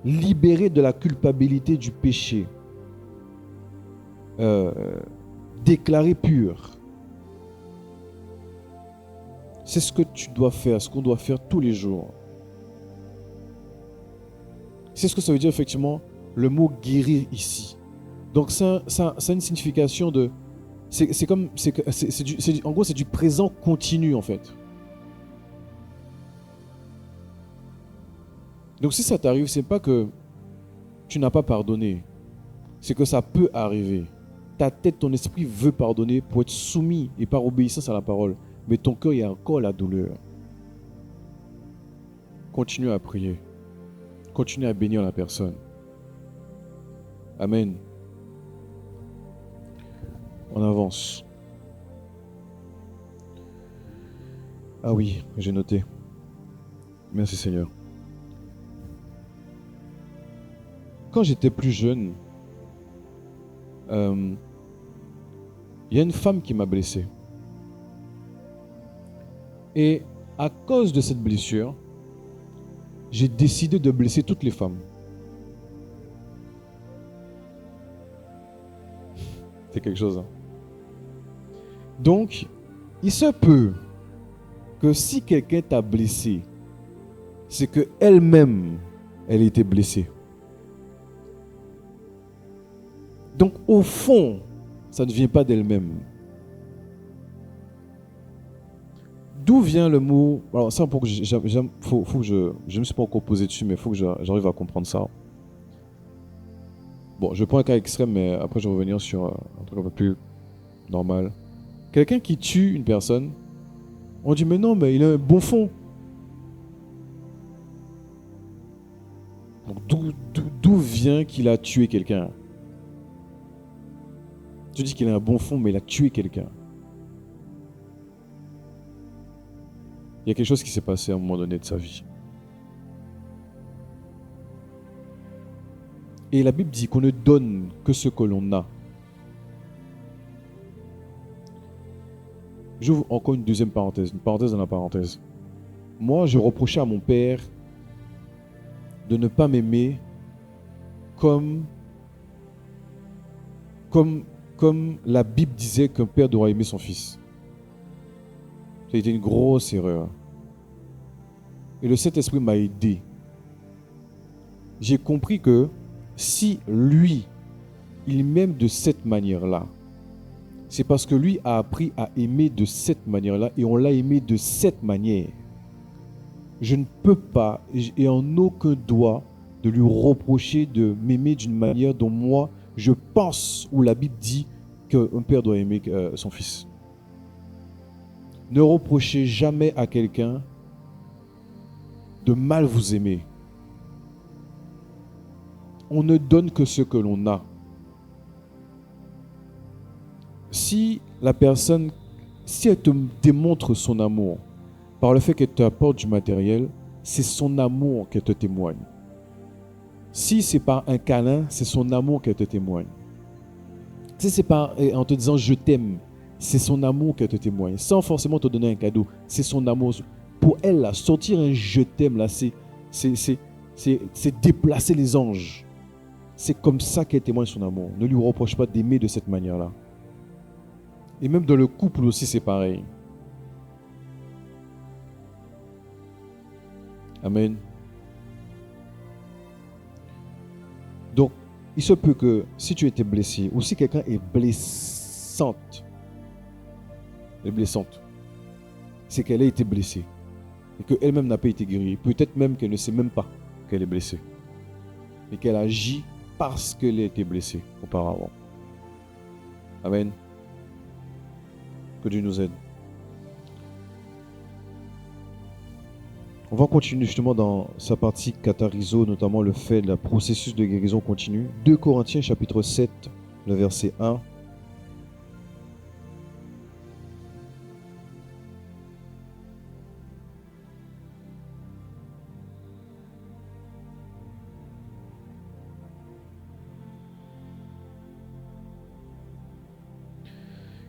Libérer de la culpabilité du péché. Déclarer pur. C'est ce que tu dois faire, ce qu'on doit faire tous les jours. C'est ce que ça veut dire effectivement le mot guérir ici. Donc ça a une signification de... En gros, c'est du présent continu en fait. Donc si ça t'arrive, c'est pas que tu n'as pas pardonné. C'est que ça peut arriver. Ta tête, ton esprit veut pardonner pour être soumis et par obéissance à la parole. Mais ton cœur, il y a encore la douleur. Continue à prier. Continue à bénir la personne. Amen. On avance. Ah oui, j'ai noté. Merci Seigneur. Quand j'étais plus jeune, il y a une femme qui m'a blessé. Et à cause de cette blessure, j'ai décidé de blesser toutes les femmes. C'est quelque chose. Hein? Donc, il se peut que si quelqu'un t'a blessé, c'est qu'elle-même, elle était blessée. Donc, au fond, ça ne vient pas d'elle-même. D'où vient le mot... Alors ça, faut que je me suis pas encore posé dessus, mais il faut que j'arrive à comprendre ça. Bon, je prends un cas extrême, mais après je vais revenir sur un truc un peu plus normal. Quelqu'un qui tue une personne, on dit mais non, mais il a un bon fond. Donc d'où vient qu'il a tué quelqu'un? Tu dis qu'il a un bon fond, mais il a tué quelqu'un. Il y a quelque chose qui s'est passé à un moment donné de sa vie. Et la Bible dit qu'on ne donne que ce que l'on a. J'ouvre encore une deuxième parenthèse, une parenthèse dans la parenthèse. Moi, je reprochais à mon père de ne pas m'aimer comme la Bible disait qu'un père doit aimer son fils. Ça a été une grosse erreur. Et le Saint-Esprit m'a aidé. J'ai compris que si lui, il m'aime de cette manière-là, c'est parce que lui a appris à aimer de cette manière-là et on l'a aimé de cette manière. Je ne peux pas, et en aucun droit, de lui reprocher de m'aimer d'une manière dont moi, je pense, ou la Bible dit qu'un père doit aimer son fils. Ne reprochez jamais à quelqu'un de mal vous aimer. On ne donne que ce que l'on a. Si la personne, si elle te démontre son amour par le fait qu'elle t'apporte du matériel, c'est son amour qu'elle te témoigne. Si c'est par un câlin, c'est son amour qu'elle te témoigne. Si c'est par en te disant je t'aime, c'est son amour qu'elle te témoigne. Sans forcément te donner un cadeau, c'est son amour. Pour elle, là, sortir un je t'aime, là, c'est déplacer les anges. C'est comme ça qu'elle témoigne son amour. Ne lui reproche pas d'aimer de cette manière-là. Et même dans le couple aussi, c'est pareil. Amen. Donc, il se peut que si tu étais blessé, ou si quelqu'un est blessé blessante. Elle est blessante. C'est qu'elle a été blessée. Et qu'elle-même n'a pas été guérie. Peut-être même qu'elle ne sait même pas qu'elle est blessée. Et qu'elle agit parce qu'elle a été blessée auparavant. Amen. Que Dieu nous aide. On va continuer justement dans sa partie catariso, notamment le fait de la processus de guérison continue. 2 Corinthiens chapitre 7, le verset 1.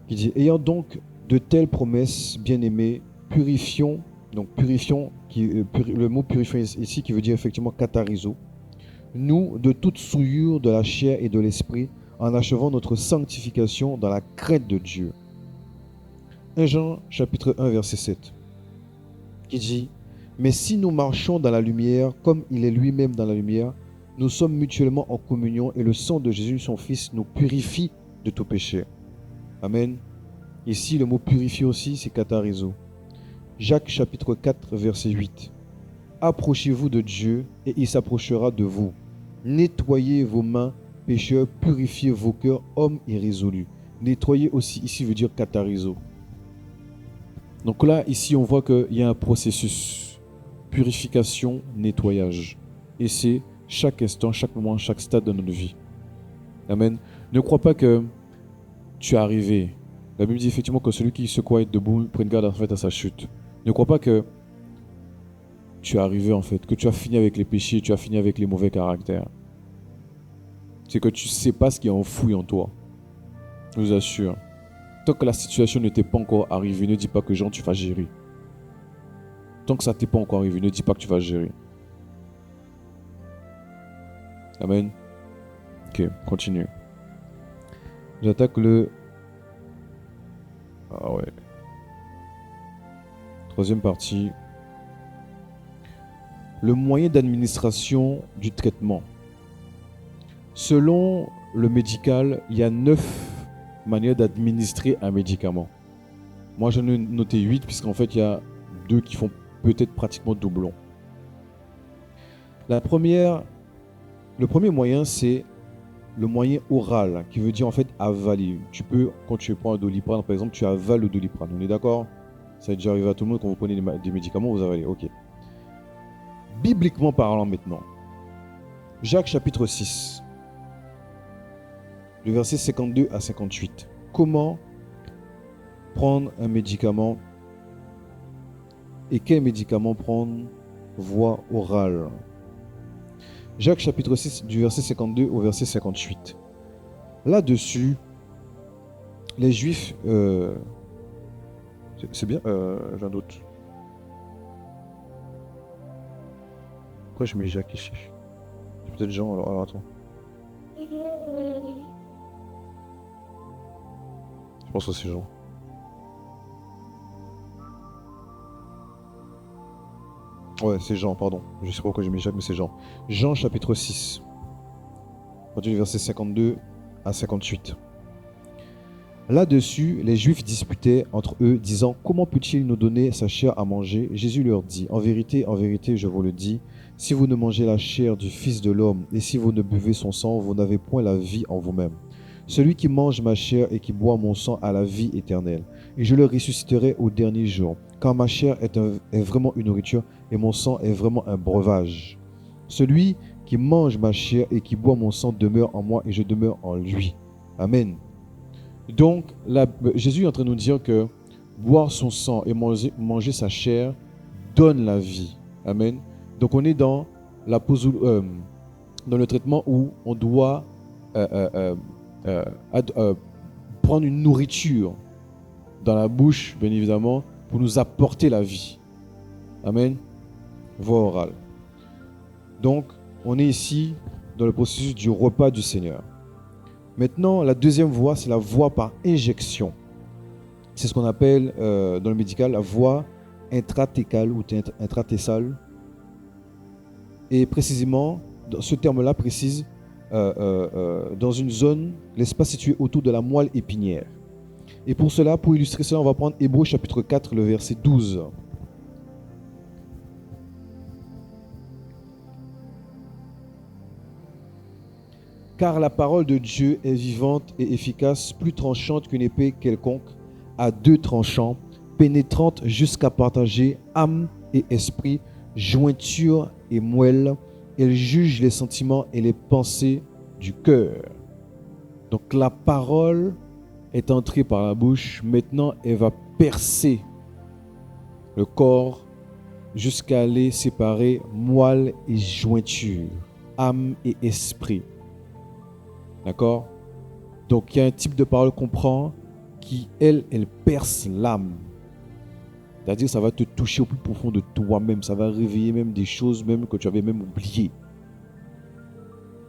Qui dit, ayant donc de telles promesses, bien-aimés, purifions, donc purifions, le mot purifions ici qui veut dire effectivement catariso, nous de toute souillure de la chair et de l'esprit, en achevant notre sanctification dans la crainte de Dieu. 1 Jean chapitre 1 verset 7, qui dit, mais si nous marchons dans la lumière, comme il est lui-même dans la lumière, nous sommes mutuellement en communion et le sang de Jésus, son Fils, nous purifie de tout péché. Amen. Ici, le mot purifier aussi, c'est catariso. Jacques chapitre 4, verset 8. Approchez-vous de Dieu et il s'approchera de vous. Nettoyez vos mains, pécheurs, purifiez vos cœurs, hommes irrésolus. Nettoyer aussi, ici, veut dire catariso. Donc là, ici, on voit qu'il y a un processus. Purification, nettoyage. Et c'est chaque instant, chaque moment, chaque stade de notre vie. Amen. Ne crois pas que tu es arrivé. La Bible dit effectivement que celui qui se croit être debout prenne garde en fait à sa chute. Ne crois pas que tu es arrivé en fait, que tu as fini avec les péchés, tu as fini avec les mauvais caractères. C'est que tu ne sais pas ce qui est enfoui en toi. Je vous assure. Tant que la situation ne t'est pas encore arrivée, ne dis pas que Jean, tu vas gérer. Tant que ça ne t'est pas encore arrivé, ne dis pas que tu vas gérer. Amen. Ok, continue. J'attaque le... Ah ouais. Troisième partie. Le moyen d'administration du traitement. Selon le médical, il y a 9 manières d'administrer un médicament. Moi, j'en ai noté 8, puisqu'en fait, il y a 2 qui font peut-être pratiquement doublon. Le premier moyen, c'est le moyen oral, qui veut dire en fait avaler. Tu peux, quand tu prends un Doliprane, par exemple, tu avales le Doliprane. On est d'accord? Ça est déjà arrivé à tout le monde quand vous prenez des médicaments, vous avalez. Ok. Bibliquement parlant maintenant, Jacques chapitre 6, le verset 52 à 58. Comment prendre un médicament et quel médicament prendre voie orale? Jacques chapitre 6 du verset 52 au verset 58. Là-dessus, les Juifs... c'est bien, j'ai un doute. Pourquoi je mets Jacques ici? C'est peut-être Jean, alors attends. Je pense que c'est Jean. Ouais, c'est Jean, pardon. Je sais pas pourquoi j'ai mis Jacques, mais c'est Jean. Jean chapitre 6. À partir du verset 52 à 58. Là-dessus, les Juifs disputaient entre eux, disant, comment peut-il nous donner sa chair à manger? Jésus leur dit, en vérité, je vous le dis, si vous ne mangez la chair du Fils de l'homme et si vous ne buvez son sang, vous n'avez point la vie en vous-même. Celui qui mange ma chair et qui boit mon sang a la vie éternelle, et je le ressusciterai au dernier jour, car ma chair est vraiment une nourriture et mon sang est vraiment un breuvage. Celui qui mange ma chair et qui boit mon sang demeure en moi et je demeure en lui. Amen. Donc, là, Jésus est en train de nous dire que boire son sang et manger sa chair donne la vie. Amen. Donc, on est dans le traitement où on doit prendre une nourriture dans la bouche, bien évidemment, pour nous apporter la vie. Amen. Voie orale. Donc, on est ici dans le processus du repas du Seigneur. Maintenant, la deuxième voie, c'est la voie par injection. C'est ce qu'on appelle dans le médical la voie intratécale ou intratessale. Et précisément, ce terme-là précise dans une zone, l'espace situé autour de la moelle épinière. Et pour cela, pour illustrer cela, on va prendre Hébreux chapitre 4, le verset 12. Car la parole de Dieu est vivante et efficace, plus tranchante qu'une épée quelconque, à deux tranchants, pénétrante jusqu'à partager âme et esprit, jointure et moelle. Elle juge les sentiments et les pensées du cœur. Donc la parole est entrée par la bouche, maintenant elle va percer le corps jusqu'à aller séparer moelle et jointure, âme et esprit. D'accord? Donc il y a un type de parole qu'on prend qui, elle perce l'âme. C'est-à-dire ça va te toucher au plus profond de toi-même, ça va réveiller même des choses même que tu avais même oubliées.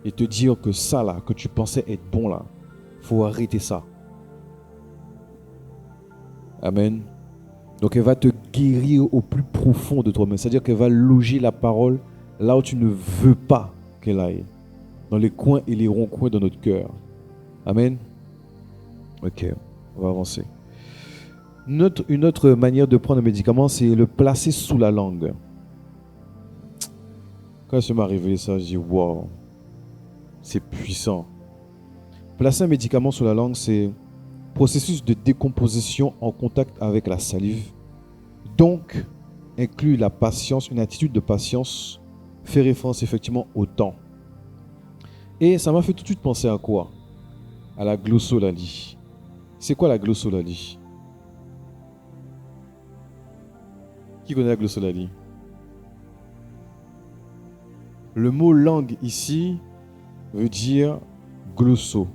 Et te dire que ça là, que tu pensais être bon là, faut arrêter ça. Amen. Donc elle va te guérir au plus profond de toi-même. C'est-à-dire qu'elle va loger la parole là où tu ne veux pas qu'elle aille. Dans les coins et les ronds-coins de notre cœur. Amen. Ok, on va avancer. Une autre manière de prendre un médicament, c'est le placer sous la langue. Quand ça m'est arrivé ça, je dis wow, c'est puissant. Placer un médicament sous la langue, c'est processus de décomposition en contact avec la salive. Donc, inclut la patience, une attitude de patience, fait référence effectivement au temps. Et ça m'a fait tout de suite penser à quoi? À la glossolalie. C'est quoi la glossolalie? Qui connaît la glossolalie? Le mot langue ici veut dire glosso.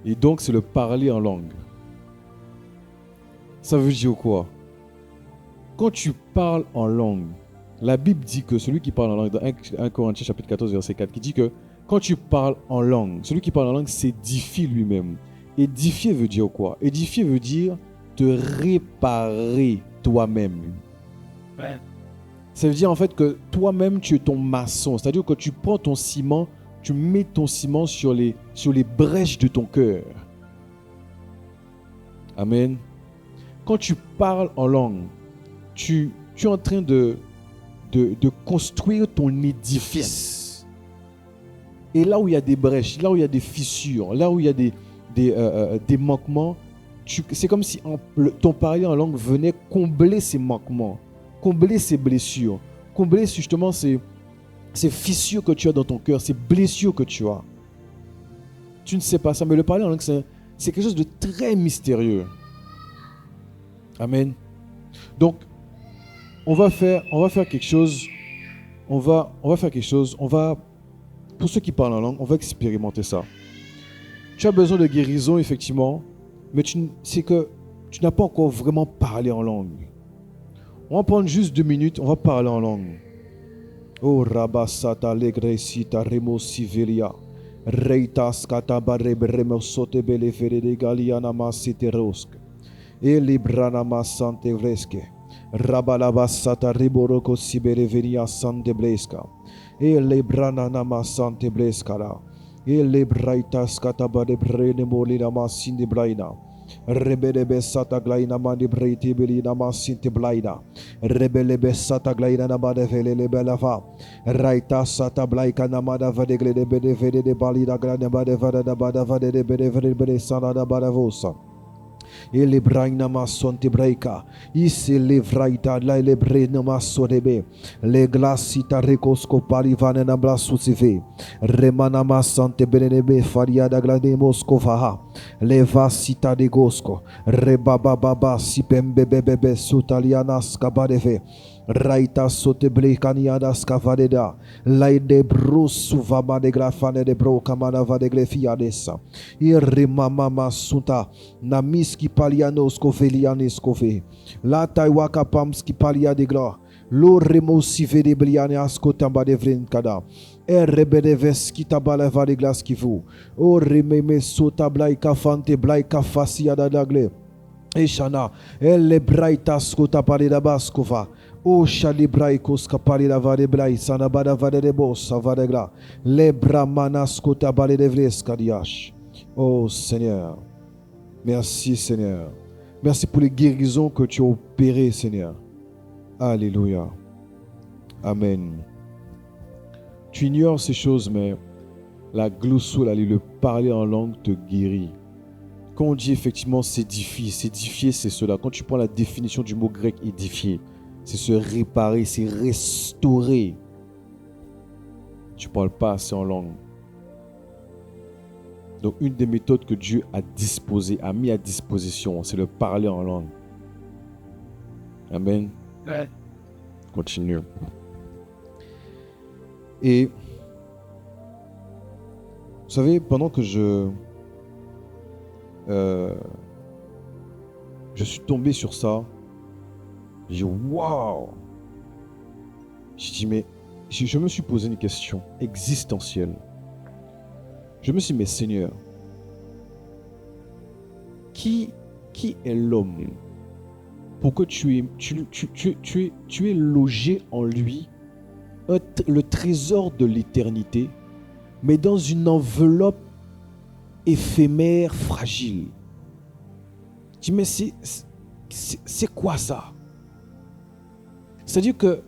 Et donc c'est le parler en langue. Ça veut dire quoi? Quand tu parles en langue, la Bible dit que celui qui parle en langue, dans 1 Corinthiens chapitre 14 verset 4, qui dit que quand tu parles en langue, celui qui parle en langue s'édifie lui-même. Édifier veut dire quoi? Édifier veut dire te réparer toi-même. Ouais. Ça veut dire en fait que toi-même tu es ton maçon. C'est-à-dire que tu prends ton ciment, tu mets ton ciment sur les brèches de ton cœur. Amen. Quand tu parles en langue, tu es en train de construire ton édifice. Et là où il y a des brèches, là où il y a des fissures, là où il y a des manquements, c'est comme si ton parler en langue venait combler ces manquements, combler ces blessures, combler justement ces fissures que tu as dans ton cœur, ces blessures que tu as. Tu ne sais pas ça, mais le parler en langue, c'est quelque chose de très mystérieux. Amen. Donc, on va faire quelque chose. On va faire quelque chose. Pour ceux qui parlent en langue, on va expérimenter ça. Tu as besoin de guérison, effectivement, mais c'est que tu n'as pas encore vraiment parlé en langue. On va prendre juste 2 minutes, on va parler en langue. Oh, Rabasata Legresita Remo Sivelia. Reitas Katabareb Remo Sotebele Ferede Galiana Masiterosk. E Librana Masante Vreske. Rabalabasata Riboroko Sibere Venia Sante Bleska. E Librana Namasante Bleskara. E Libraitas Katabare Brene Molina Masinde Blaina. Rebelebe sata glaina mandi breiti belina masinte blaina. Rebelebe sata glaina namade velele belava. Raita sata blaika namada vadegle de bede vede de balina grande bade vada da bada vade de bede vede bede sana da bada vosa. Ele braina masonte breika. Ise le vraita la le brena masodebe. Le glasita recosko palivane na blasusive. Remana masante benebe faria da glade moskovaha. Le vasita de gosko. Rebaba baba sipembe bebebe sutalianas kabadeve. Raita sote brekaniadas kavadeda. Laide brusu vama de grafane de brokamana vadegle fiadesa. Irrimama sunta. Namiski palianos kovelianis kove. La taiwaka pamski palia de gla. Lo remosive de blianias kotamba de vrinkada. Rebede veskita baleva de glas kivu. O rememe sota blaika fante blaika fasia da dagle. Eshana. Elle braitas kota parida baskova. O shalibraikos kaparida vade blai sanabada vade de bossa vadegra. Le bramanas kota balide vleska diash. Oh Seigneur. Merci Seigneur. Merci pour les guérisons que tu as opérées, Seigneur. Alléluia. Amen. Tu ignores ces choses, mais la glossolie, le parler en langue te guérit. Quand on dit effectivement s'édifier, c'est cela. Quand tu prends la définition du mot grec édifier, c'est se réparer, c'est restaurer. Tu ne parles pas assez en langue. Donc une des méthodes que Dieu a mis à disposition, c'est le parler en langue. Amen. Ouais. Continue. Et vous savez, pendant que je suis tombé sur ça, j'ai dit waouh. J'ai dit mais je me suis posé une question existentielle. Je me suis dit mais Seigneur, qui est l'homme pour que tu aies logé en lui le trésor de l'éternité, mais dans une enveloppe éphémère, fragile. Je dis, mais c'est quoi ça? C'est-à-dire que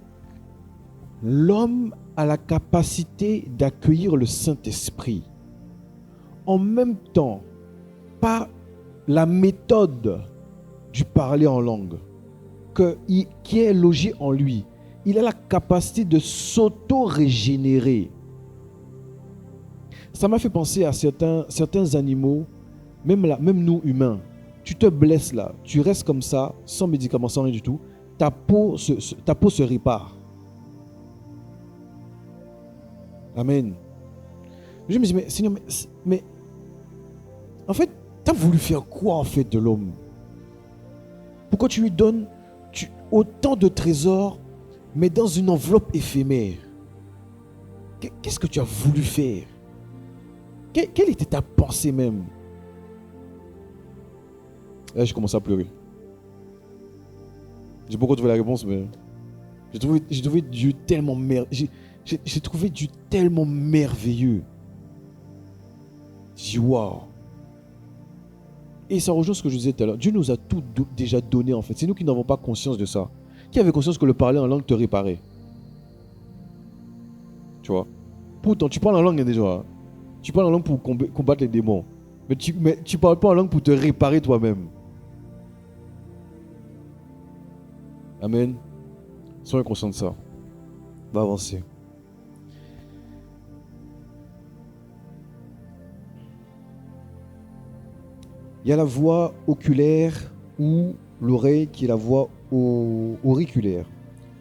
l'homme a la capacité d'accueillir le Saint-Esprit. En même temps, par la méthode du parler en langue, qui est logée en lui, il a la capacité de s'auto-régénérer. Ça m'a fait penser à certains animaux, même nous humains. Tu te blesses là, tu restes comme ça, sans médicaments, sans rien du tout, ta peau se répare. Amen. Je me dis, mais Seigneur, mais en fait, tu as voulu faire quoi en fait de l'homme? Pourquoi tu lui donnes autant de trésors, mais dans une enveloppe éphémère? Qu'est-ce que tu as voulu faire? Quelle était ta pensée même? Là, j'ai commencé à pleurer. J'ai beaucoup trouvé la réponse, mais j'ai trouvé Dieu tellement j'ai trouvé Dieu tellement merveilleux. J'ai dit waouh. Et ça rejoint ce que je disais tout à l'heure. Dieu nous a tout déjà donné en fait. C'est nous qui n'avons pas conscience de ça. Qui avait conscience que le parler en langue te réparait? Tu vois? Pourtant, tu parles en langue déjà. Hein? Tu parles en langue pour combattre les démons. Mais tu parles pas en langue pour te réparer toi-même. Amen. Soyez conscients de ça. On va avancer. Il y a la voie oculaire ou l'oreille qui est la voie auriculaire.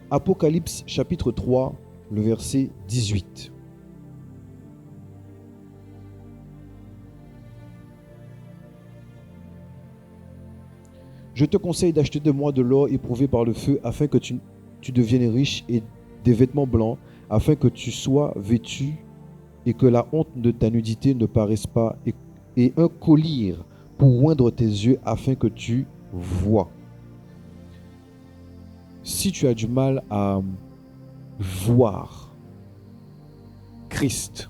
Apocalypse chapitre 3, le verset 18. Je te conseille d'acheter de moi de l'or éprouvé par le feu afin que tu deviennes riche et des vêtements blancs afin que tu sois vêtu et que la honte de ta nudité ne paraisse pas et un collier pour oindre tes yeux afin que tu vois. Si tu as du mal à voir Christ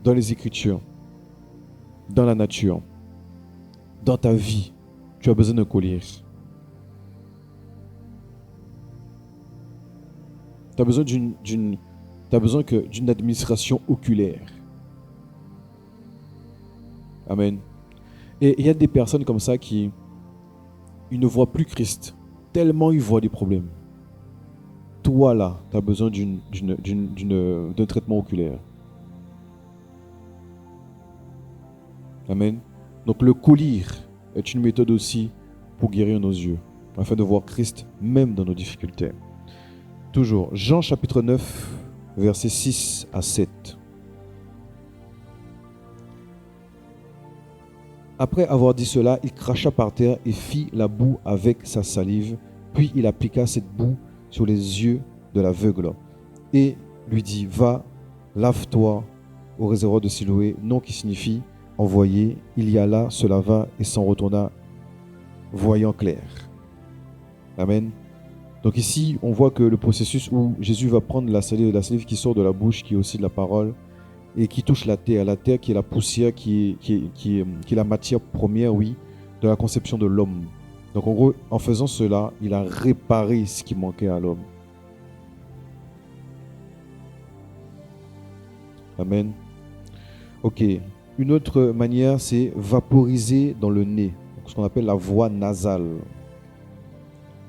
dans les Écritures, dans la nature, dans ta vie, tu as besoin d'un collier. Tu as besoin d'une administration oculaire. Amen. Et il y a des personnes comme ça qui ils ne voient plus Christ, tellement ils voient des problèmes. Toi là, tu as besoin d'un traitement oculaire. Amen. Donc le collier est une méthode aussi pour guérir nos yeux, afin de voir Christ même dans nos difficultés. Toujours, Jean chapitre 9, versets 6 à 7. Après avoir dit cela, il cracha par terre et fit la boue avec sa salive, puis il appliqua cette boue sur les yeux de l'aveugle et lui dit, va, lave-toi au réservoir de Siloé, nom qui signifie envoyé. Il y alla, se lava et s'en retourna voyant clair. Amen. Donc ici, on voit que le processus où Jésus va prendre la salive qui sort de la bouche, qui est aussi de la parole, et qui touche la terre qui est la poussière, qui est la matière première, oui, de la conception de l'homme. Donc en gros, en faisant cela, il a réparé ce qui manquait à l'homme. Amen. Ok. Une autre manière, c'est vaporiser dans le nez, ce qu'on appelle la voie nasale.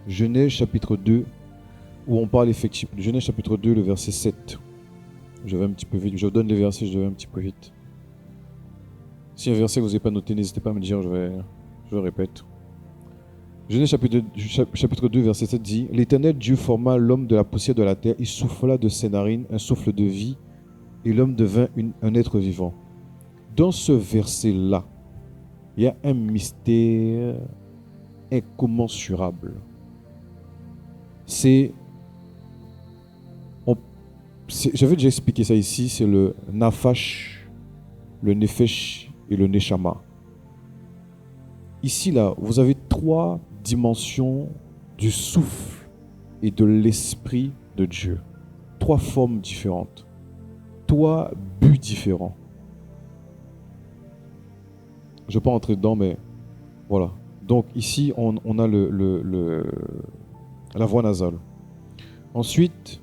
Genèse chapitre 2, où on parle effectivement. Genèse chapitre 2, le verset 7. Je vais un petit peu vite. Je vous donne les versets, je vais un petit peu vite. Si un verset que vous n'avez pas noté, n'hésitez pas à me dire, je répète. Genèse chapitre 2, verset 7 dit: L'Éternel Dieu forma l'homme de la poussière de la terre, il souffla de ses narines un souffle de vie, et l'homme devint un être vivant. Dans ce verset-là, il y a un mystère incommensurable. J'avais déjà expliqué ça ici, c'est le Nafash, le Nefesh et le Neshama. Ici, là, vous avez 3 dimensions du souffle et de l'esprit de Dieu. 3 formes différentes. 3 buts différents. Je ne vais pas entrer dedans, mais voilà. Donc ici, on a la voie nasale. Ensuite,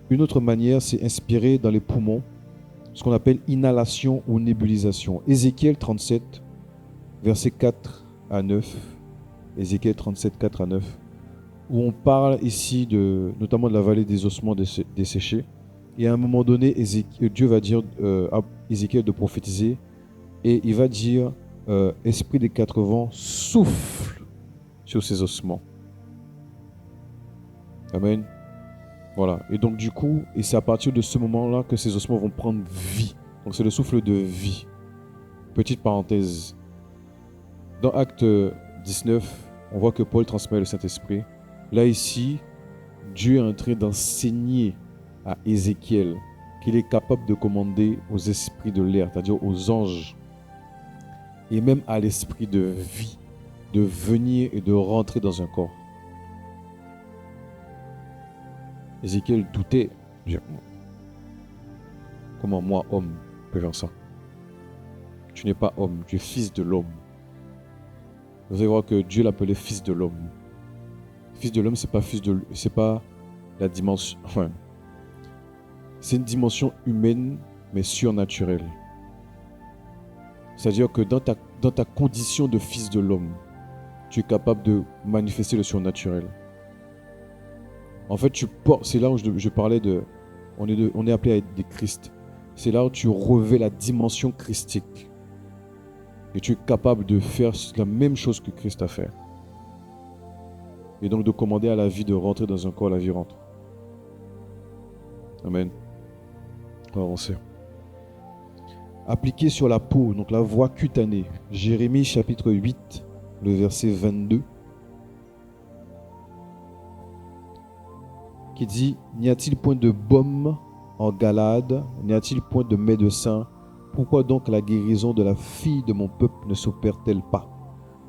une autre manière, c'est inspirer dans les poumons, ce qu'on appelle inhalation ou nébulisation. Ézéchiel 37, versets 4 à 9. Ézéchiel 37, 4 à 9. Où on parle ici notamment de la vallée des ossements desséchés. Et à un moment donné, Dieu va dire à Ézéchiel de prophétiser. Et il va dire, esprit des 4 vents, souffle sur ces ossements. Amen. Voilà. Et donc du coup, et c'est à partir de ce moment-là que ces ossements vont prendre vie. Donc c'est le souffle de vie. Petite parenthèse. Dans Acte 19, on voit que Paul transmet le Saint-Esprit. Là ici, Dieu est en train d'enseigner à Ézéchiel qu'il est capable de commander aux esprits de l'air, c'est-à-dire aux anges, et même à l'esprit de vie, de venir et de rentrer dans un corps. Ézéchiel doutait. Comment moi, homme, peux faire ça? Tu n'es pas homme, tu es fils de l'homme. Vous allez voir que Dieu l'appelait fils de l'homme. Fils de l'homme, c'est pas la dimension. Enfin, c'est une dimension humaine, mais surnaturelle. C'est-à-dire que dans ta condition de fils de l'homme, tu es capable de manifester le surnaturel. En fait, c'est là où je parlais de... On est appelé à être des Christ. C'est là où tu revêts la dimension christique. Et tu es capable de faire la même chose que Christ a fait. Et donc de commander à la vie de rentrer dans un corps, la vie rentre. Amen. On va avancer. Appliqué sur la peau, donc la voie cutanée. Jérémie chapitre 8, le verset 22. Qui dit: N'y a-t-il point de baume en Galade? N'y a-t-il point de médecin? Pourquoi donc la guérison de la fille de mon peuple ne s'opère-t-elle pas?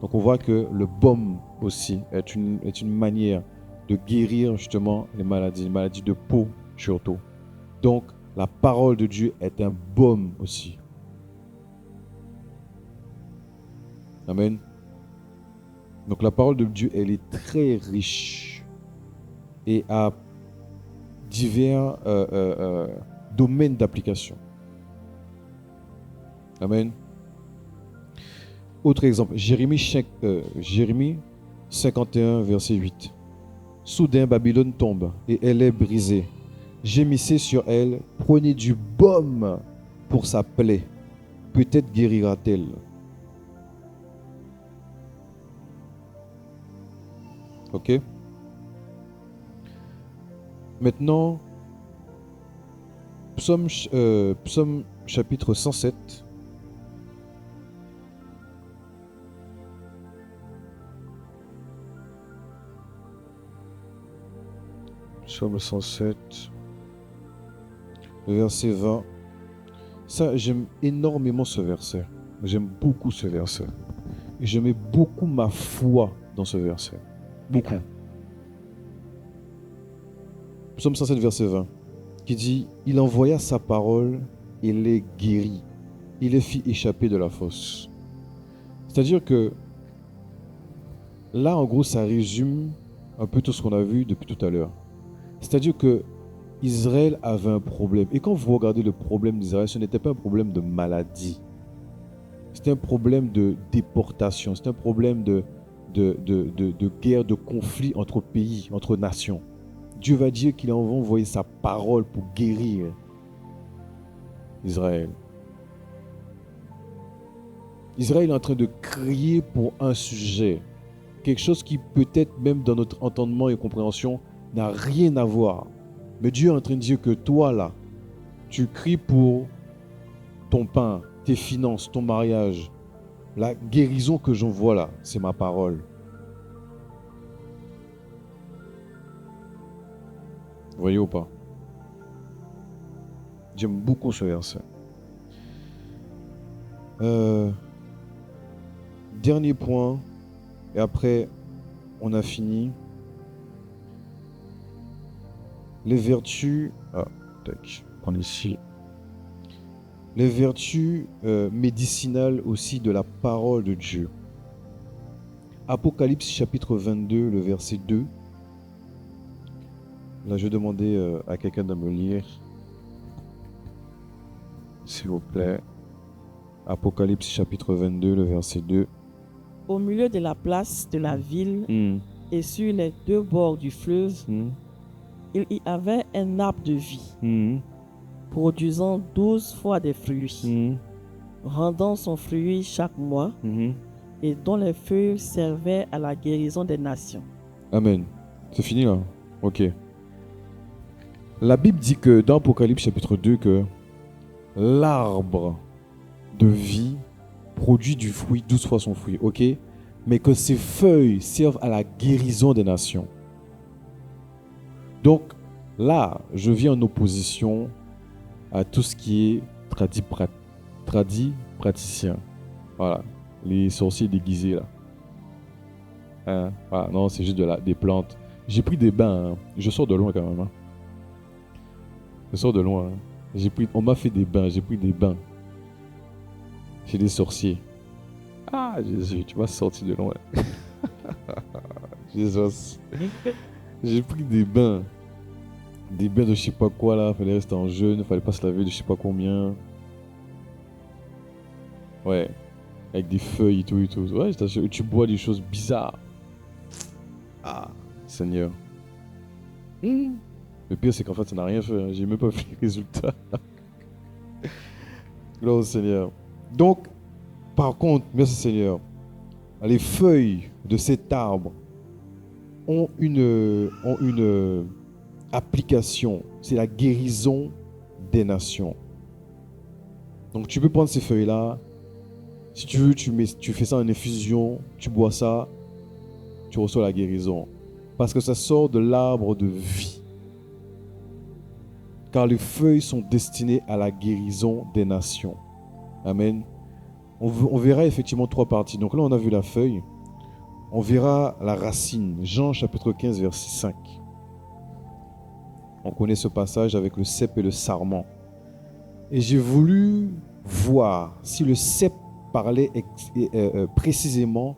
Donc on voit que le baume aussi est une manière de guérir justement les maladies de peau surtout. Donc la parole de Dieu est un baume aussi. Amen. Donc la parole de Dieu, elle est très riche et a divers domaines d'application. Amen. Autre exemple, Jérémie 51, verset 8. Soudain, Babylone tombe et elle est brisée. Gémissez sur elle, prenez du baume pour sa plaie. Peut-être guérira-t-elle. Ok? Maintenant, Psaume chapitre 107. Psaume 107, le verset 20. Ça, j'aime énormément ce verset. J'aime beaucoup ce verset. Et je mets beaucoup ma foi dans ce verset. Beaucoup. Psaume 107, verset 20, qui dit: Il envoya sa parole et les guérit. Il les fit échapper de la fosse. C'est-à-dire que là, en gros, ça résume un peu tout ce qu'on a vu depuis tout à l'heure. C'est-à-dire que Israël avait un problème. Et quand vous regardez le problème d'Israël, ce n'était pas un problème de maladie. C'était un problème de déportation. C'était un problème de guerre, de conflit entre pays, entre nations. Dieu va dire qu'il a envoyé sa parole pour guérir Israël. Israël est en train de crier pour un sujet. Quelque chose qui peut-être même dans notre entendement et compréhension n'a rien à voir. Mais Dieu est en train de dire que toi là, tu cries pour ton pain, tes finances, ton mariage. La guérison que j'envoie là, c'est ma parole. Vous voyez ou pas? J'aime beaucoup ce verset. Dernier point, et après on a fini. Les vertus, prends ici. Les vertus médicinales aussi de la parole de Dieu. Apocalypse chapitre 22, le verset 2. Là, je vais demander à quelqu'un de me lire, s'il vous plaît. Apocalypse chapitre 22, le verset 2. Au milieu de la place de la ville et sur les deux bords du fleuve, il y avait un arbre de vie, produisant 12 fois des fruits, rendant son fruit chaque mois, et dont les feuilles servaient à la guérison des nations. Amen. C'est fini là? Ok. La Bible dit que dans Apocalypse chapitre 2, que l'arbre de vie produit du fruit 12 fois son fruit, ok? Mais que ses feuilles servent à la guérison des nations. Donc là, je viens en opposition à tout ce qui est tradit praticien. Voilà, les sorciers déguisés là. Hein? Voilà, non, c'est juste des plantes. J'ai pris des bains, hein. Je sors de loin quand même. Hein. Je sors de loin. Hein. On m'a fait des bains, j'ai pris des bains. Chez des sorciers. Ah, Jésus, tu m'as sorti de loin. Jésus. J'ai pris des bains. Des bains de je sais pas quoi là. Fallait rester en jeûne. Fallait pas se laver de je sais pas combien. Ouais. Avec des feuilles et tout et tout. Ouais, tu bois des choses bizarres. Ah, Seigneur. Le pire, c'est qu'en fait, ça n'a rien fait. Hein. J'ai même pas vu les résultats. Gloire au Seigneur. Donc, par contre, merci Seigneur, les feuilles de cet arbre ont une application. C'est la guérison des nations. Donc, tu peux prendre ces feuilles-là. Si tu veux, tu fais ça en infusion, tu bois ça, tu reçois la guérison. Parce que ça sort de l'arbre de vie. Car les feuilles sont destinées à la guérison des nations. Amen. On verra effectivement 3 parties. Donc là, on a vu la feuille. On verra la racine. Jean chapitre 15, verset 5. On connaît ce passage avec le cep et le sarment. Et j'ai voulu voir si le cep parlait précisément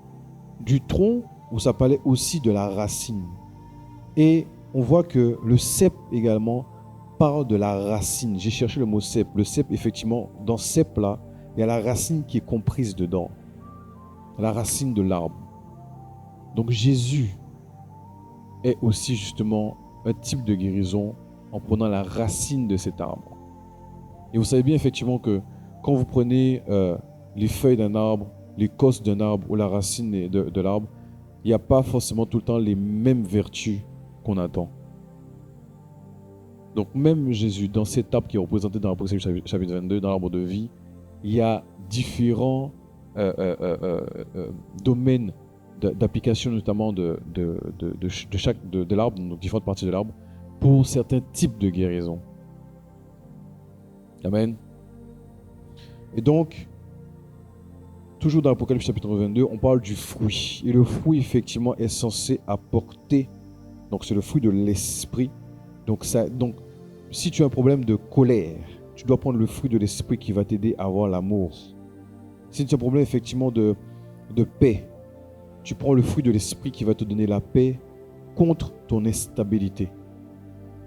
du tronc ou ça parlait aussi de la racine. Et on voit que le cep également parle de la racine. J'ai cherché le mot cep. Le cep, effectivement, dans cep là, il y a la racine qui est comprise dedans. La racine de l'arbre. Donc Jésus est aussi justement un type de guérison en prenant la racine de cet arbre. Et vous savez bien effectivement que quand vous prenez les feuilles d'un arbre, l'écorce d'un arbre ou la racine de l'arbre, il n'y a pas forcément tout le temps les mêmes vertus qu'on attend. Donc même Jésus, dans cet arbre qui est représenté dans l'Apocalypse chapitre 22, dans l'arbre de vie, il y a différents domaines d'application, notamment de l'arbre, donc différentes parties de l'arbre, pour certains types de guérison. Amen. Et donc, toujours dans l'Apocalypse chapitre 22, on parle du fruit. Et le fruit, effectivement, est censé apporter, donc c'est le fruit de l'esprit. Donc, si tu as un problème de colère, tu dois prendre le fruit de l'esprit qui va t'aider à avoir l'amour. Si tu as un problème effectivement de paix, Tu prends le fruit de l'esprit qui va te donner la paix contre ton instabilité.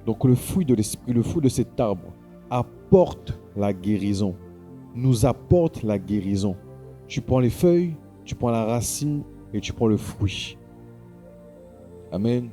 Donc le fruit de l'esprit, le fruit de cet arbre apporte la guérison, nous apporte la guérison. Tu prends les feuilles, tu prends la racine et tu prends le fruit. Amen.